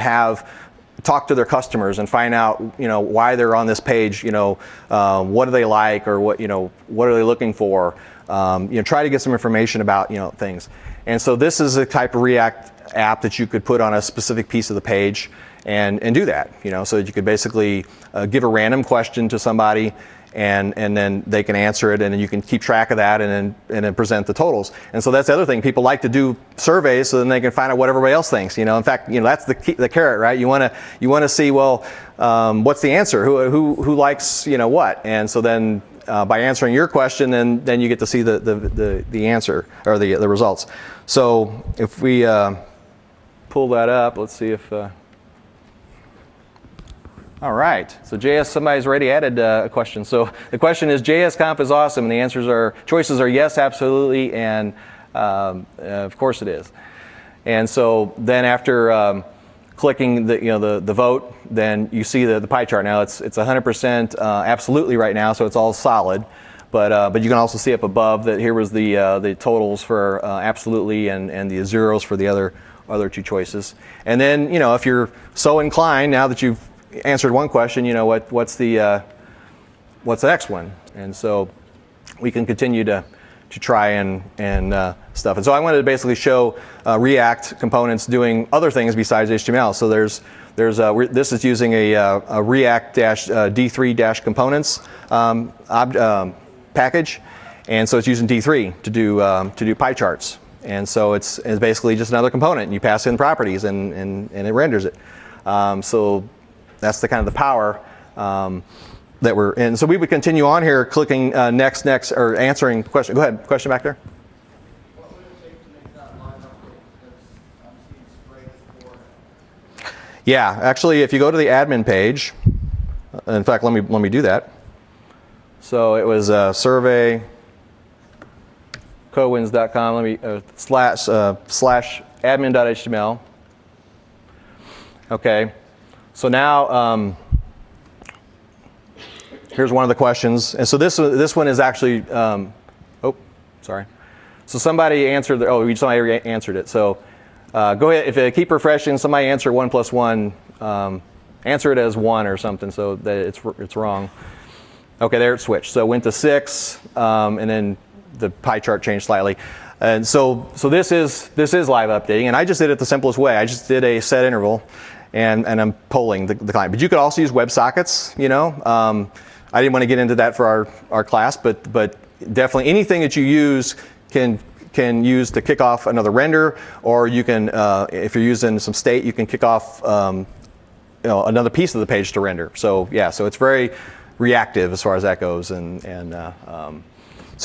talk to their customers and find out, why they're on this page, what do they like, or what are they looking for, try to get some information about things. And so this is a type of React app that you could put on a specific piece of the page and do that. So that you could basically give a random question to somebody, and then they can answer it, and then you can keep track of that, and then present the totals. And so that's the other thing. People like to do surveys so then they can find out what everybody else thinks. In fact, that's the carrot, right? You want to see, well, what's the answer? Who likes what? And so then by answering your question, then you get to see the answer or the results. So if we pull that up, let's see if. All right, so somebody's already added a question. So the question is, JSConf is awesome, and the choices are yes, absolutely, and of course it is. And so then after clicking the vote, then you see the pie chart. Now it's 100% absolutely right now, so it's all solid. But you can also see up above that here was the totals for absolutely and the zeros for the other two choices. And then if you're so inclined, now that you've answered one question, what's the next one? And so we can continue to try and stuff. And so I wanted to basically show React components doing other things besides HTML. So this is using a React-D3-components package, and so it's using D3 to do pie charts. And so it's basically just another component, and you pass in properties, and it renders it. So that's the kind of the power that we're in. So we would continue on here, clicking next, or answering question. Go ahead, question back there. What would it take to make that live update? Because I'm seeing spray as boring. Yeah, actually, if you go to the admin page, in fact, let me do that. So it was survey codewins.com. Let me slash admin.html. Okay. So now, here's one of the questions. And so this one is actually, sorry. So somebody answered, somebody answered it. So go ahead, if you keep refreshing, somebody answer 1 + 1, answer it as 1 or something so that it's wrong. Okay, there it switched. So it went to 6, and then the pie chart changed slightly. And so this is live updating, and I just did it the simplest way. I just did a set interval. And I'm polling the client. But you could also use WebSockets, I didn't want to get into that for our class, but definitely anything that you use can use to kick off another render, or you can, if you're using some state, you can kick off another piece of the page to render. So yeah, so it's very reactive as far as that goes. So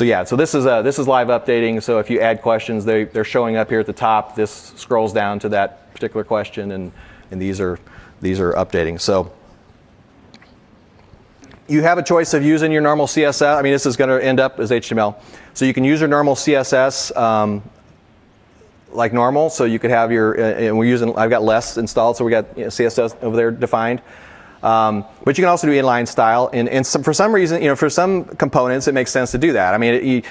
yeah, so this is live updating. So if you add questions, they're showing up here at the top. This scrolls down to that particular question, and these are updating. So you have a choice of using your normal CSS. I mean, this is going to end up as HTML. So you can use your normal CSS like normal. So you could have I've got less installed, so we got CSS over there defined. But you can also do inline style. And for some reason, for some components, it makes sense to do that. I mean,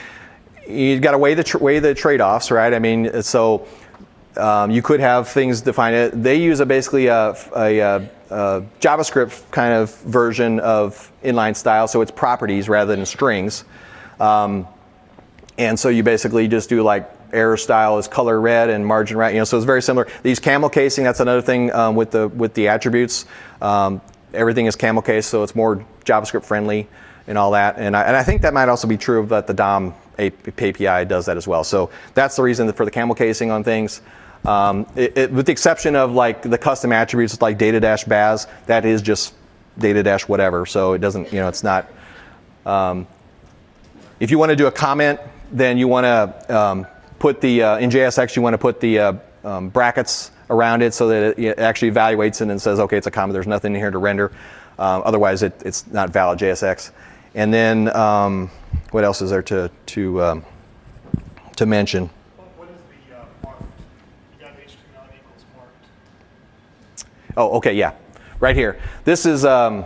you got to weigh the trade-offs, right? I mean, so. You could have things defined. They use basically a JavaScript kind of version of inline style, so it's properties rather than strings. And so you basically just do like error style is color red and margin right. So it's very similar. They use camel casing. That's another thing with the attributes. Everything is camel case, so it's more JavaScript friendly and all that. And I think that might also be true that the DOM API does that as well. So that's the reason for the camel casing on things. With the exception of like the custom attributes like data-baz, that is just data-whatever. So it doesn't, it's not. If you want to do a comment, then you want to put in JSX, you want to put the brackets around it so that it actually evaluates it and says, okay, it's a comment. There's nothing in here to render. Otherwise, it's not valid JSX. And then what else is there to mention? What is the marked? You got HTML equals marked. Oh, okay, yeah, right here. This is an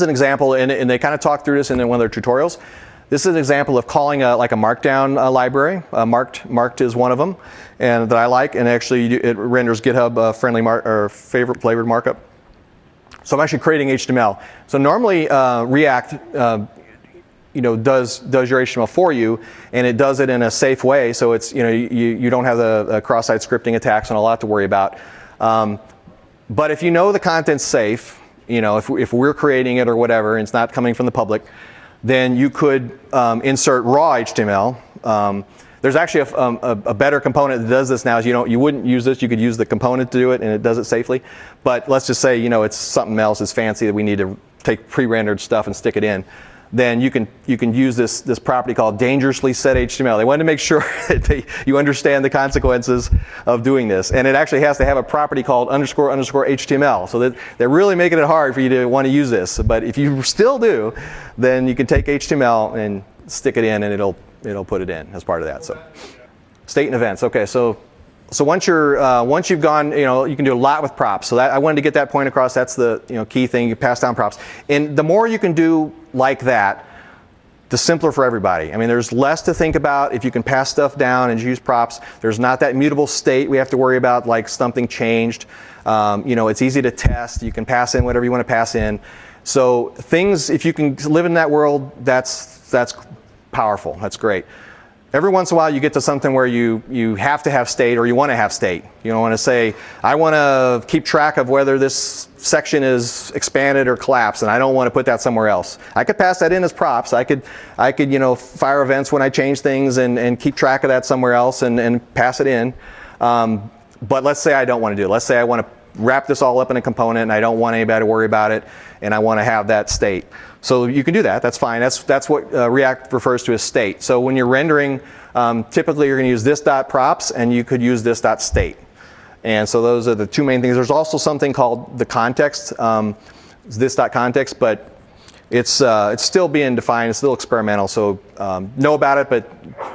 example, and they kind of talk through this in one of their tutorials. This is an example of calling like a Markdown library. Marked is one of them, and that I like. And actually, it renders GitHub friendly or favorite flavored markup. So I'm actually creating HTML. So normally React does your HTML for you, and it does it in a safe way. So it's you don't have the cross-site scripting attacks and a lot to worry about. But if you know the content's safe, if we're creating it or whatever, and it's not coming from the public, then you could insert raw HTML. There's actually a better component that does this now. Is you wouldn't use this. You could use the component to do it, and it does it safely. But let's just say it's something else that's fancy that we need to take pre-rendered stuff and stick it in. Then you can use this property called dangerously set HTML. They wanted to make sure that you understand the consequences of doing this, and it actually has to have a property called __ HTML. So that they're really making it hard for you to want to use this. But if you still do, then you can take HTML and stick it in, and it'll put it in as part of that. So state and events. Okay, so once you've gone, you can do a lot with props. So I wanted to get that point across. That's the key thing. You pass down props, and the more you can do like that, the simpler for everybody. I mean, there's less to think about if you can pass stuff down and use props. There's not that mutable state we have to worry about, like something changed. It's easy to test. You can pass in whatever you want to pass in. So things, if you can live in that world, that's powerful. That's great. Every once in a while you get to something where you have to have state, or you want to have state. You don't want to say, I want to keep track of whether this section is expanded or collapsed, and I don't want to put that somewhere else. I could pass that in as props. I could fire events when I change things and keep track of that somewhere else and pass it in. But let's say I don't want to do it. Let's say I want to wrap this all up in a component, and I don't want anybody to worry about it, and I want to have that state. So you can do that. That's fine. That's what React refers to as state. So when you're rendering, typically you're going to use this.props, and you could use this.state. And so those are the two main things. There's also something called the context, this.context, but it's still being defined. It's still experimental. So know about it, but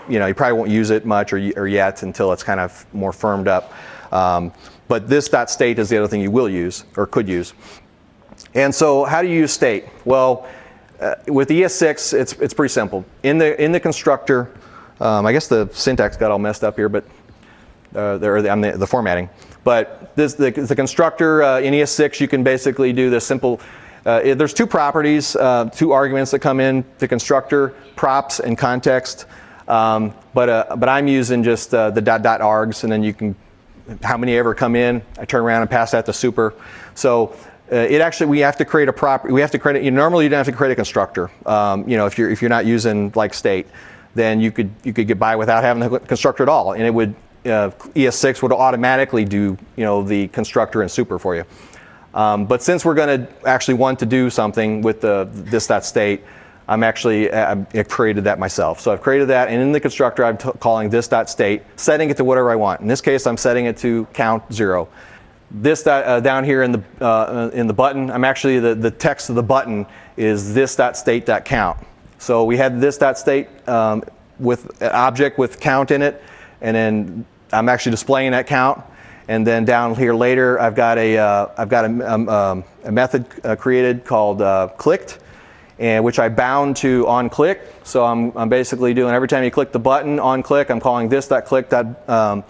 you probably won't use it much or yet until it's kind of more firmed up. But this.state is the other thing you will use or could use. And so how do you use state? Well, with ES6, it's pretty simple. In the constructor, I guess the syntax got all messed up here, but the formatting. But the constructor in ES6, you can basically do the simple. There's two properties, two arguments that come in the constructor: props and context. But I'm using just the .args, and then you can, how many ever come in, I turn around and pass that to super. So we have to create a property. We have to create. Normally you don't have to create a constructor. If you're not using like state, then you could get by without having the constructor at all, and it would ES6 would automatically do the constructor and super for you. But since we're going to actually want to do something with this.state, I've created that myself. So I've created that, and in the constructor I'm calling this.state, setting it to whatever I want. In this case, I'm setting it to count 0. This down here in the button, I'm actually the text of the button is this.state.count. So we had this.state with an object with count in it, and then I'm actually displaying that count. And then down here later, I've got a method created called clicked, and which I bound to onClick. So I'm basically doing, every time you click the button onClick, I'm calling this.click. I'm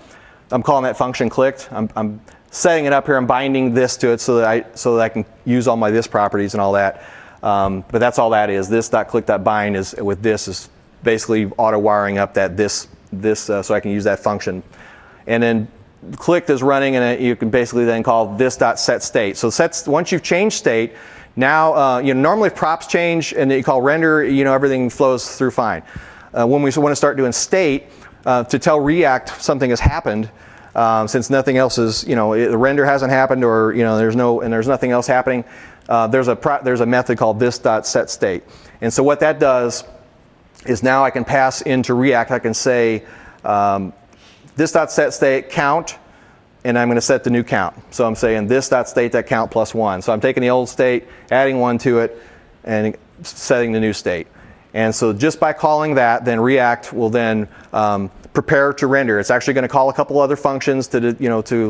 calling that function clicked. I'm setting it up here. I'm binding this to it so that I can use all my this properties and all that. But that's all that is. This.click.bind is with this is basically auto wiring up that this so I can use that function. And then clicked is running, and you can basically then call this.setState. So once you've changed state, now normally if props change and you call render, everything flows through fine. When we want to start doing state, to tell React something has happened, since nothing else is, the render hasn't happened, or there's nothing else happening, there's a method called this.setState. And so what that does is now I can pass into React. I can say this.setState count, and I'm going to set the new count. So I'm saying this.state.count plus 1. So I'm taking the old state, adding 1 to it, and setting the new state. And so just by calling that, then React will then prepare to render. It's actually going to call a couple other functions to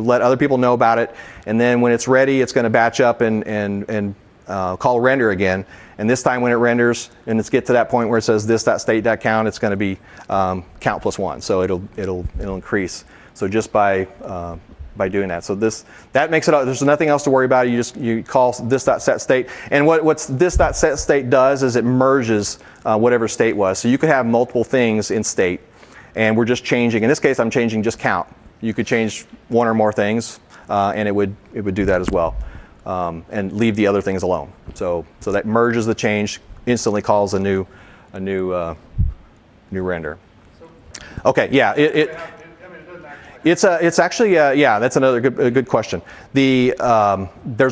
let other people know about it. And then when it's ready, it's going to batch up and call render again. And this time when it renders and it's get to that point where it says this.state.count, it's going to be count plus 1. So it'll increase. So just by by doing that. So that makes it, there's nothing else to worry about. You call this.setState. And what's this.setState does is it merges whatever state was. So you could have multiple things in state, and we're just changing. In this case, I'm changing just count. You could change one or more things, and it would do that as well, and leave the other things alone. So that merges the change, instantly calls a new render. Okay, yeah. It's actually yeah. That's another good question. There's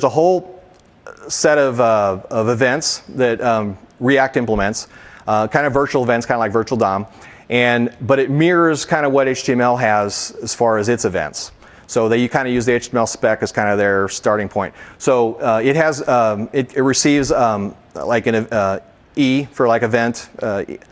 a whole set of events that React implements, kind of virtual events, kind of like virtual DOM, but it mirrors kind of what HTML has as far as its events. So you kind of use the HTML spec as kind of their starting point. So it has it receives like an E for like event.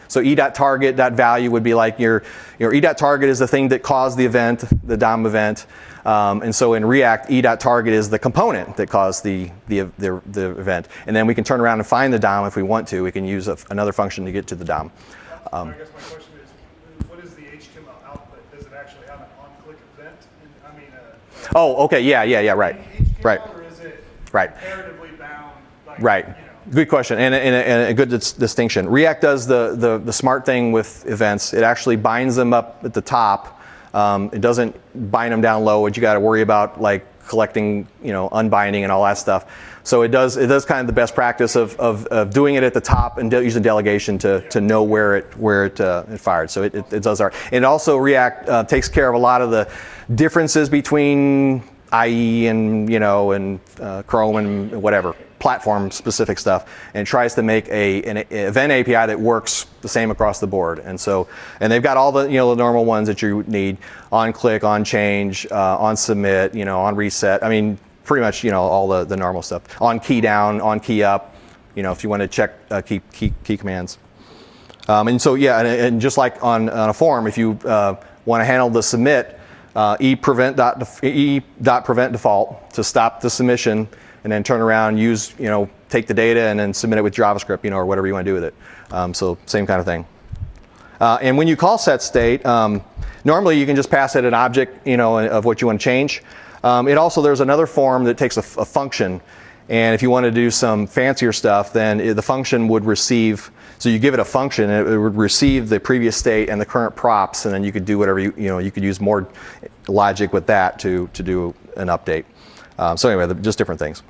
So e.target.value would be like your e.target is the thing that caused the event, the DOM event. And so in React, e.target is the component that caused the event. And then we can turn around and find the DOM if we want to. We can use another function to get to the DOM. I guess my question is, what is the HTML output? Does it actually have an on-click event? Oh, okay, yeah, right. HTML, right. Or is it right. comparatively bound? Like, right. Good question, and a good distinction. React does the smart thing with events. It actually binds them up at the top. It doesn't bind them down low, which you got to worry about, like collecting, unbinding and all that stuff. So it does kind of the best practice of doing it at the top and using delegation to know where it fired. So it does that. And also React takes care of a lot of the differences between IE and Chrome and whatever platform specific stuff, and tries to make an event API that works the same across the board. And they've got all the the normal ones that you need: on click, on change, on submit, on reset. I mean, pretty much all the normal stuff. On key down, on key up. If you want to check key commands. And so and just like on a form, if you want to handle the submit, e.prevent default to stop the submission, and then turn around, take the data and then submit it with JavaScript, or whatever you want to do with it. So same kind of thing. And when you call setState, normally you can just pass it an object, of what you want to change. There's another form that takes a function, and if you want to do some fancier stuff, then the function would receive. So you give it a function, and it would receive the previous state and the current props, and then you could do whatever you could use more logic with that to do an update. So anyway, just different things.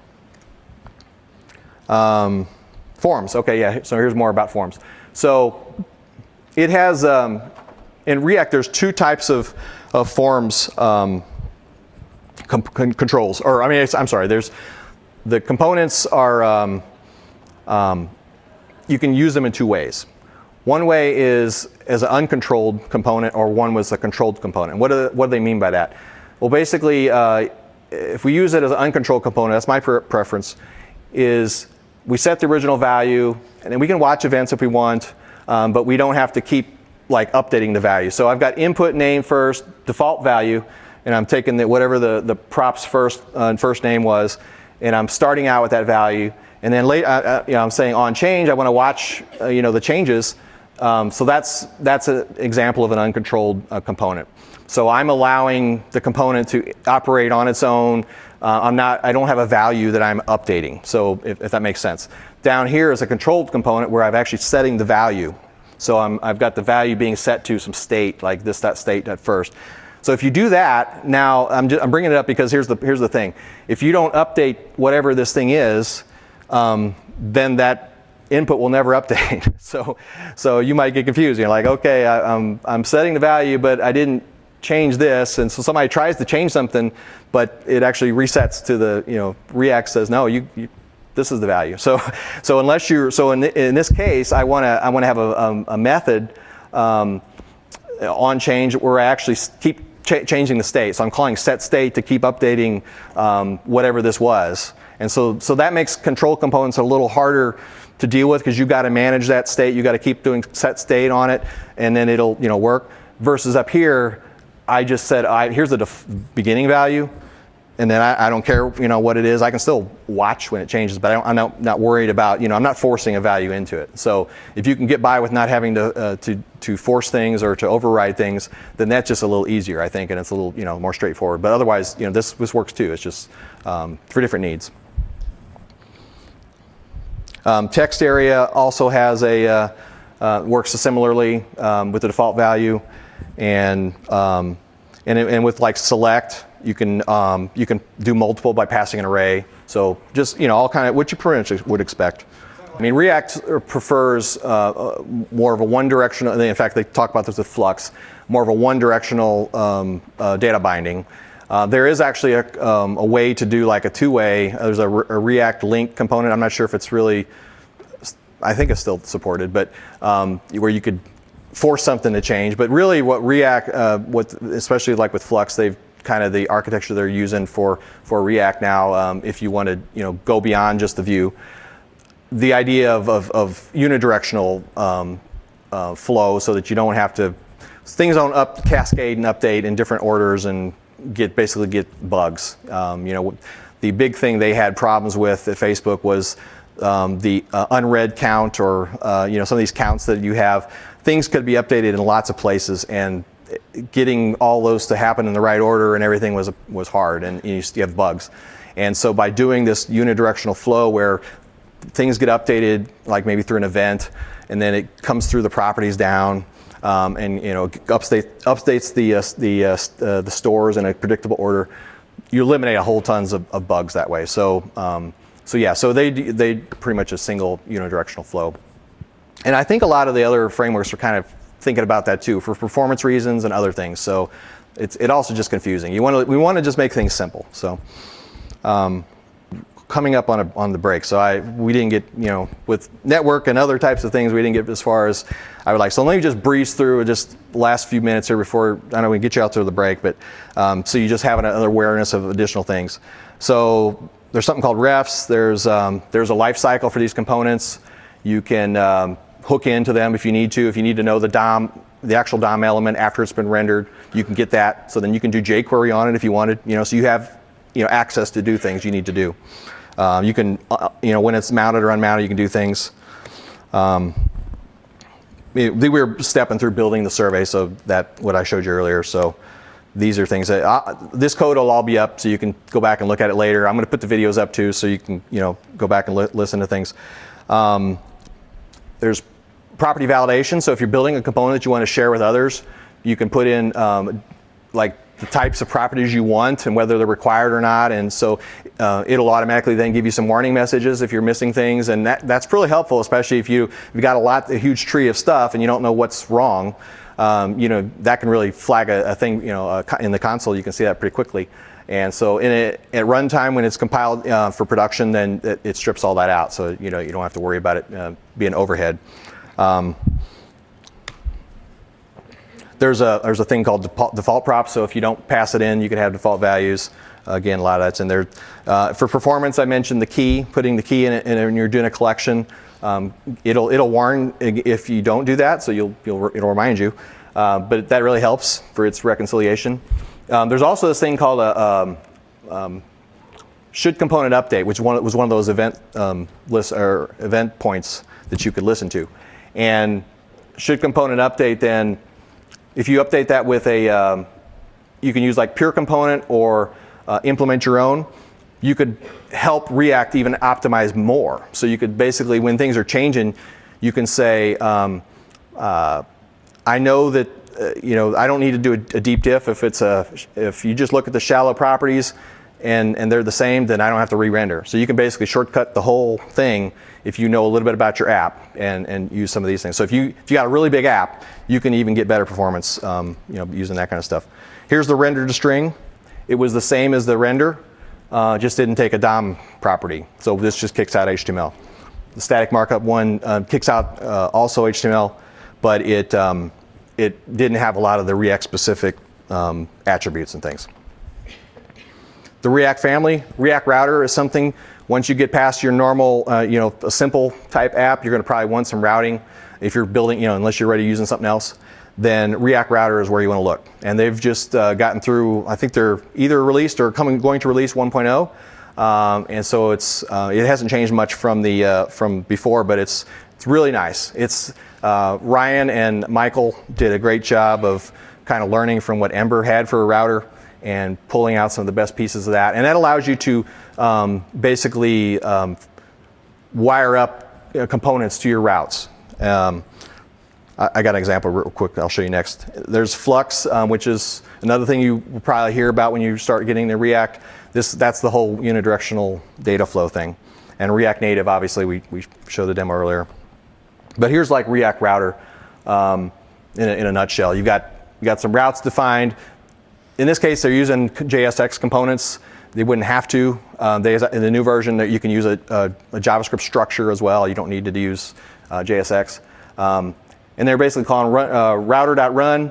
Forms. Okay, yeah. So here's more about forms. So it has in React. There's two types of forms controls. Or I'm sorry. There's the components are you can use them in two ways. One way is as an uncontrolled component, or one was a controlled component. What do they mean by that? Well, basically, if we use it as an uncontrolled component, that's my preference, is we set the original value, and then we can watch events if we want, but we don't have to keep updating the value. So I've got input name first, default value, and I'm taking whatever the props first name was, and I'm starting out with that value. And then I'm saying on change, I want to watch the changes. So that's an example of an uncontrolled component. So I'm allowing the component to operate on its own. I don't have a value that I'm updating. So if that makes sense. Down here is a controlled component where I'm actually setting the value. So I've got the value being set to some state, like this.state at first. So if you do that, now I'm bringing it up because here's the thing. If you don't update whatever this thing is, then that input will never update. So you might get confused. You're like, okay, I'm setting the value, but I didn't change this, and so somebody tries to change something, but it actually resets to the React says no, this is the value. So in this case, I want to have a method on change where I actually keep changing the state. So I'm calling setState to keep updating whatever this was, and so that makes control components a little harder to deal with because you got to manage that state. You got to keep doing setState on it, and then it'll work. Versus up here, I just said, here's the beginning value, and then I don't care, what it is. I can still watch when it changes, but I'm not worried about, I'm not forcing a value into it. So if you can get by with not having to force things or to override things, then that's just a little easier, I think, and it's a little, more straightforward. But otherwise, this works too. It's just for different needs. Text area also has works similarly with the default value, and with like select, you can do multiple by passing an array. So just all kind of what you pretty much would expect. I mean, React prefers more of a one-directional. In fact, they talk about this with Flux, more of a one-directional data binding. There is actually a way to do like a two-way. There's a React link component. I'm not sure if it's really. I think it's still supported, but where you could force something to change. But really, what React, especially like with Flux, they've kind of the architecture they're using for React now. If you want to go beyond just the view, the idea of unidirectional flow, so that you don't have to things don't cascade and update in different orders and basically get bugs. The big thing they had problems with at Facebook was the unread count, or some of these counts that you have. Things could be updated in lots of places, and getting all those to happen in the right order and everything was hard, and you have bugs. And so by doing this unidirectional flow where things get updated, like maybe through an event, and then it comes through the properties down, and updates the stores in a predictable order, you eliminate a whole tons of bugs that way. So they pretty much a single unidirectional flow. And I think a lot of the other frameworks are kind of thinking about that too, for performance reasons and other things. So it also just confusing. We want to just make things simple. So coming up on the break. So we didn't get, with network and other types of things, we didn't get as far as I would like. So let me just breeze through just the last few minutes here before, I know we can get you out to the break, but so you just have another awareness of additional things. So there's something called refs. There's a life cycle for these components. You can hook into them if you need to. If you need to know the actual DOM element after it's been rendered, you can get that. So then you can do jQuery on it if you wanted. So you have access to do things you need to do. You can when it's mounted or unmounted, you can do things. We were stepping through building the survey, so that what I showed you earlier. So these are things that this code will all be up, so you can go back and look at it later. I'm going to put the videos up too, so you can go back and listen to things. There's property validation. So if you're building a component that you want to share with others, you can put in like the types of properties you want and whether they're required or not. And so it'll automatically then give you some warning messages if you're missing things. And that's really helpful, especially if you've got a huge tree of stuff and you don't know what's wrong. That can really flag a thing, in the console. You can see that pretty quickly. And so at runtime, when it's compiled for production, then it strips all that out. So you don't have to worry about it being overhead. There's a thing called default props. So if you don't pass it in, you can have default values. Again, a lot of that's in there. For performance, I mentioned the key, putting the key in it, and when you're doing a collection, it'll warn if you don't do that. So it'll remind you. But that really helps for its reconciliation. There's also this thing called a should component update, which was one of those event lists or event points that you could listen to. And should component update, then if you update that with you can use like pure component or implement your own. You could help React even optimize more. So you could basically, when things are changing, you can say, I know that I don't need to do a deep diff if you just look at the shallow properties and they're the same, then I don't have to re-render. So you can basically shortcut the whole thing if you know a little bit about your app and use some of these things. So if you got a really big app, you can even get better performance using that kind of stuff. Here's the render to string. It was the same as the render, just didn't take a DOM property. So this just kicks out HTML. The static markup one kicks out also HTML, but it didn't have a lot of the React specific attributes and things. The React family, React router is something, once you get past your normal, a simple type app, you're going to probably want some routing if you're building, unless you're already using something else. then React Router is where you want to look. And they've just gotten through, I think they're either released or going to release 1.0. And so it hasn't changed much from before, but it's really nice. Ryan and Michael did a great job of kind of learning from what Ember had for a router and pulling out some of the best pieces of that. And that allows you to basically wire up components to your routes. I got an example real quick I'll show you next. There's Flux, which is another thing you will probably hear about when you start getting into React. That's the whole unidirectional data flow thing. And React Native, obviously, we showed the demo earlier. But here's like React Router in a nutshell. You got some routes defined. In this case, they're using JSX components. They wouldn't have to. In the new version, you can use a JavaScript structure as well. You don't need to use JSX. And they're basically calling router.run,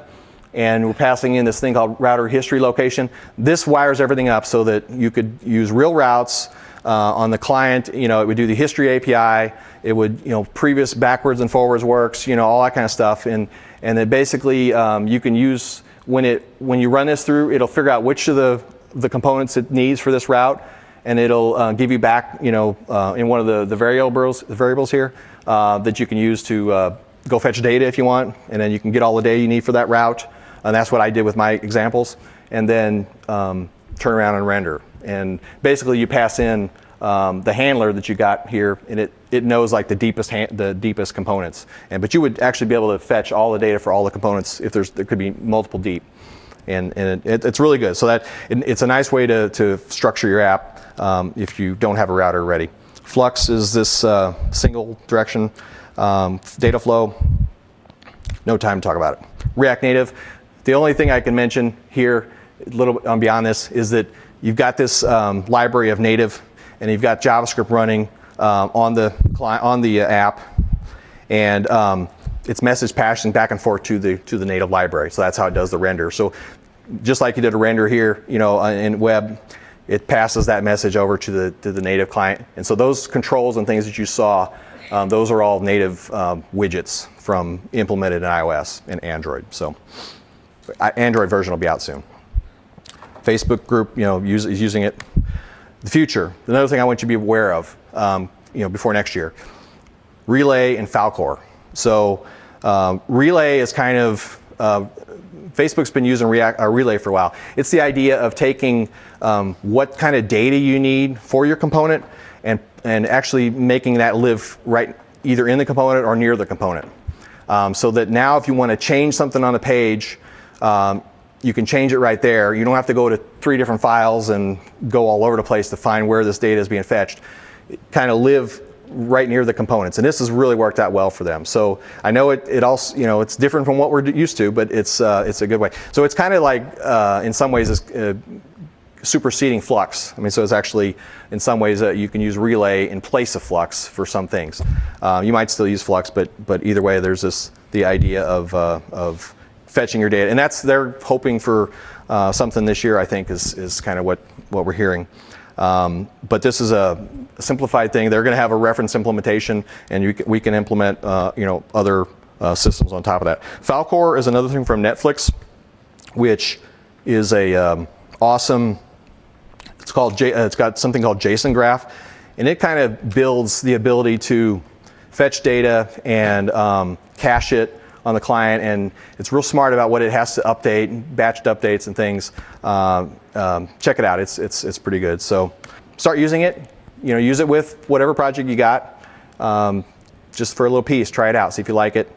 and we're passing in this thing called router history location. This wires everything up so that you could use real routes on the client. It would do the history API. It would, previous backwards and forwards works, all that kind of stuff. And then basically you can use, when you run this through, it'll figure out which of the components it needs for this route, and it'll give you back, in one of the variables here that you can use to go fetch data if you want, and then you can get all the data you need for that route. And that's what I did with my examples. And then turn around and render. And basically you pass in the handler that you got here, and it knows like the deepest components. But you would actually be able to fetch all the data for all the components if there could be multiple deep. And it's really good. So it's a nice way to structure your app if you don't have a router ready. Flux is this single direction data flow. No time to talk about it. React Native. The only thing I can mention here, a little bit beyond this, is that you've got this library of native, and you've got JavaScript running on the app, and it's message passing back and forth to the native library. So that's how it does the render. So just like you did a render here, in web, it passes that message over to the native client. And so those controls and things that you saw, those are all native widgets implemented in iOS and Android. So Android version will be out soon. Facebook group, is using it. The future. Another thing I want you to be aware of, before next year. Relay and Falcor. So Relay is kind of Facebook's been using Relay for a while. It's the idea of taking what kind of data you need for your component and actually making that live right either in the component or near the component. So that now if you want to change something on the page, you can change it right there. You don't have to go to 3 different files and go all over the place to find where this data is being fetched. Kind of live right near the components, and this has really worked out well for them. So I know it also, it's different from what we're used to, but it's a good way. So it's kind of like in some ways it's superseding Flux. So it's actually in some ways you can use Relay in place of Flux for some things. You might still use Flux, but either way, there's the idea of fetching your data, and they're hoping for something this year. I think is kind of what we're hearing. But this is a simplified thing. They're going to have a reference implementation, and we can implement other systems on top of that. Falcor is another thing from Netflix, which is a awesome. It's got something called JSON graph, and it kind of builds the ability to fetch data and cache it on the client, and it's real smart about what it has to update, batched updates and things. Check it out. It's pretty good. So start using it. Use it with whatever project you got. Just for a little piece, try it out. See if you like it.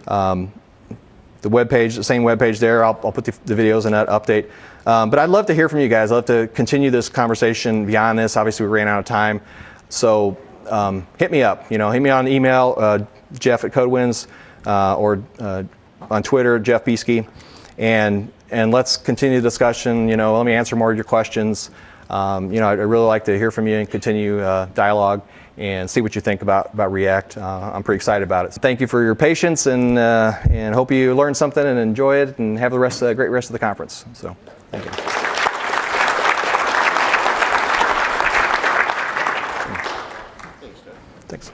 The webpage, the same webpage there. I'll put the videos in that update. But I'd love to hear from you guys. I'd love to continue this conversation beyond this. Obviously, we ran out of time. So hit me up. Hit me on email, Jeff at CodeWinds, or on Twitter, Jeff Bieske, and let's continue the discussion. Let me answer more of your questions. I'd really like to hear from you and continue dialogue and see what you think about React. I'm pretty excited about it. So thank you for your patience, and hope you learned something and enjoy it and have the great rest of the conference. So thank you. Thanks.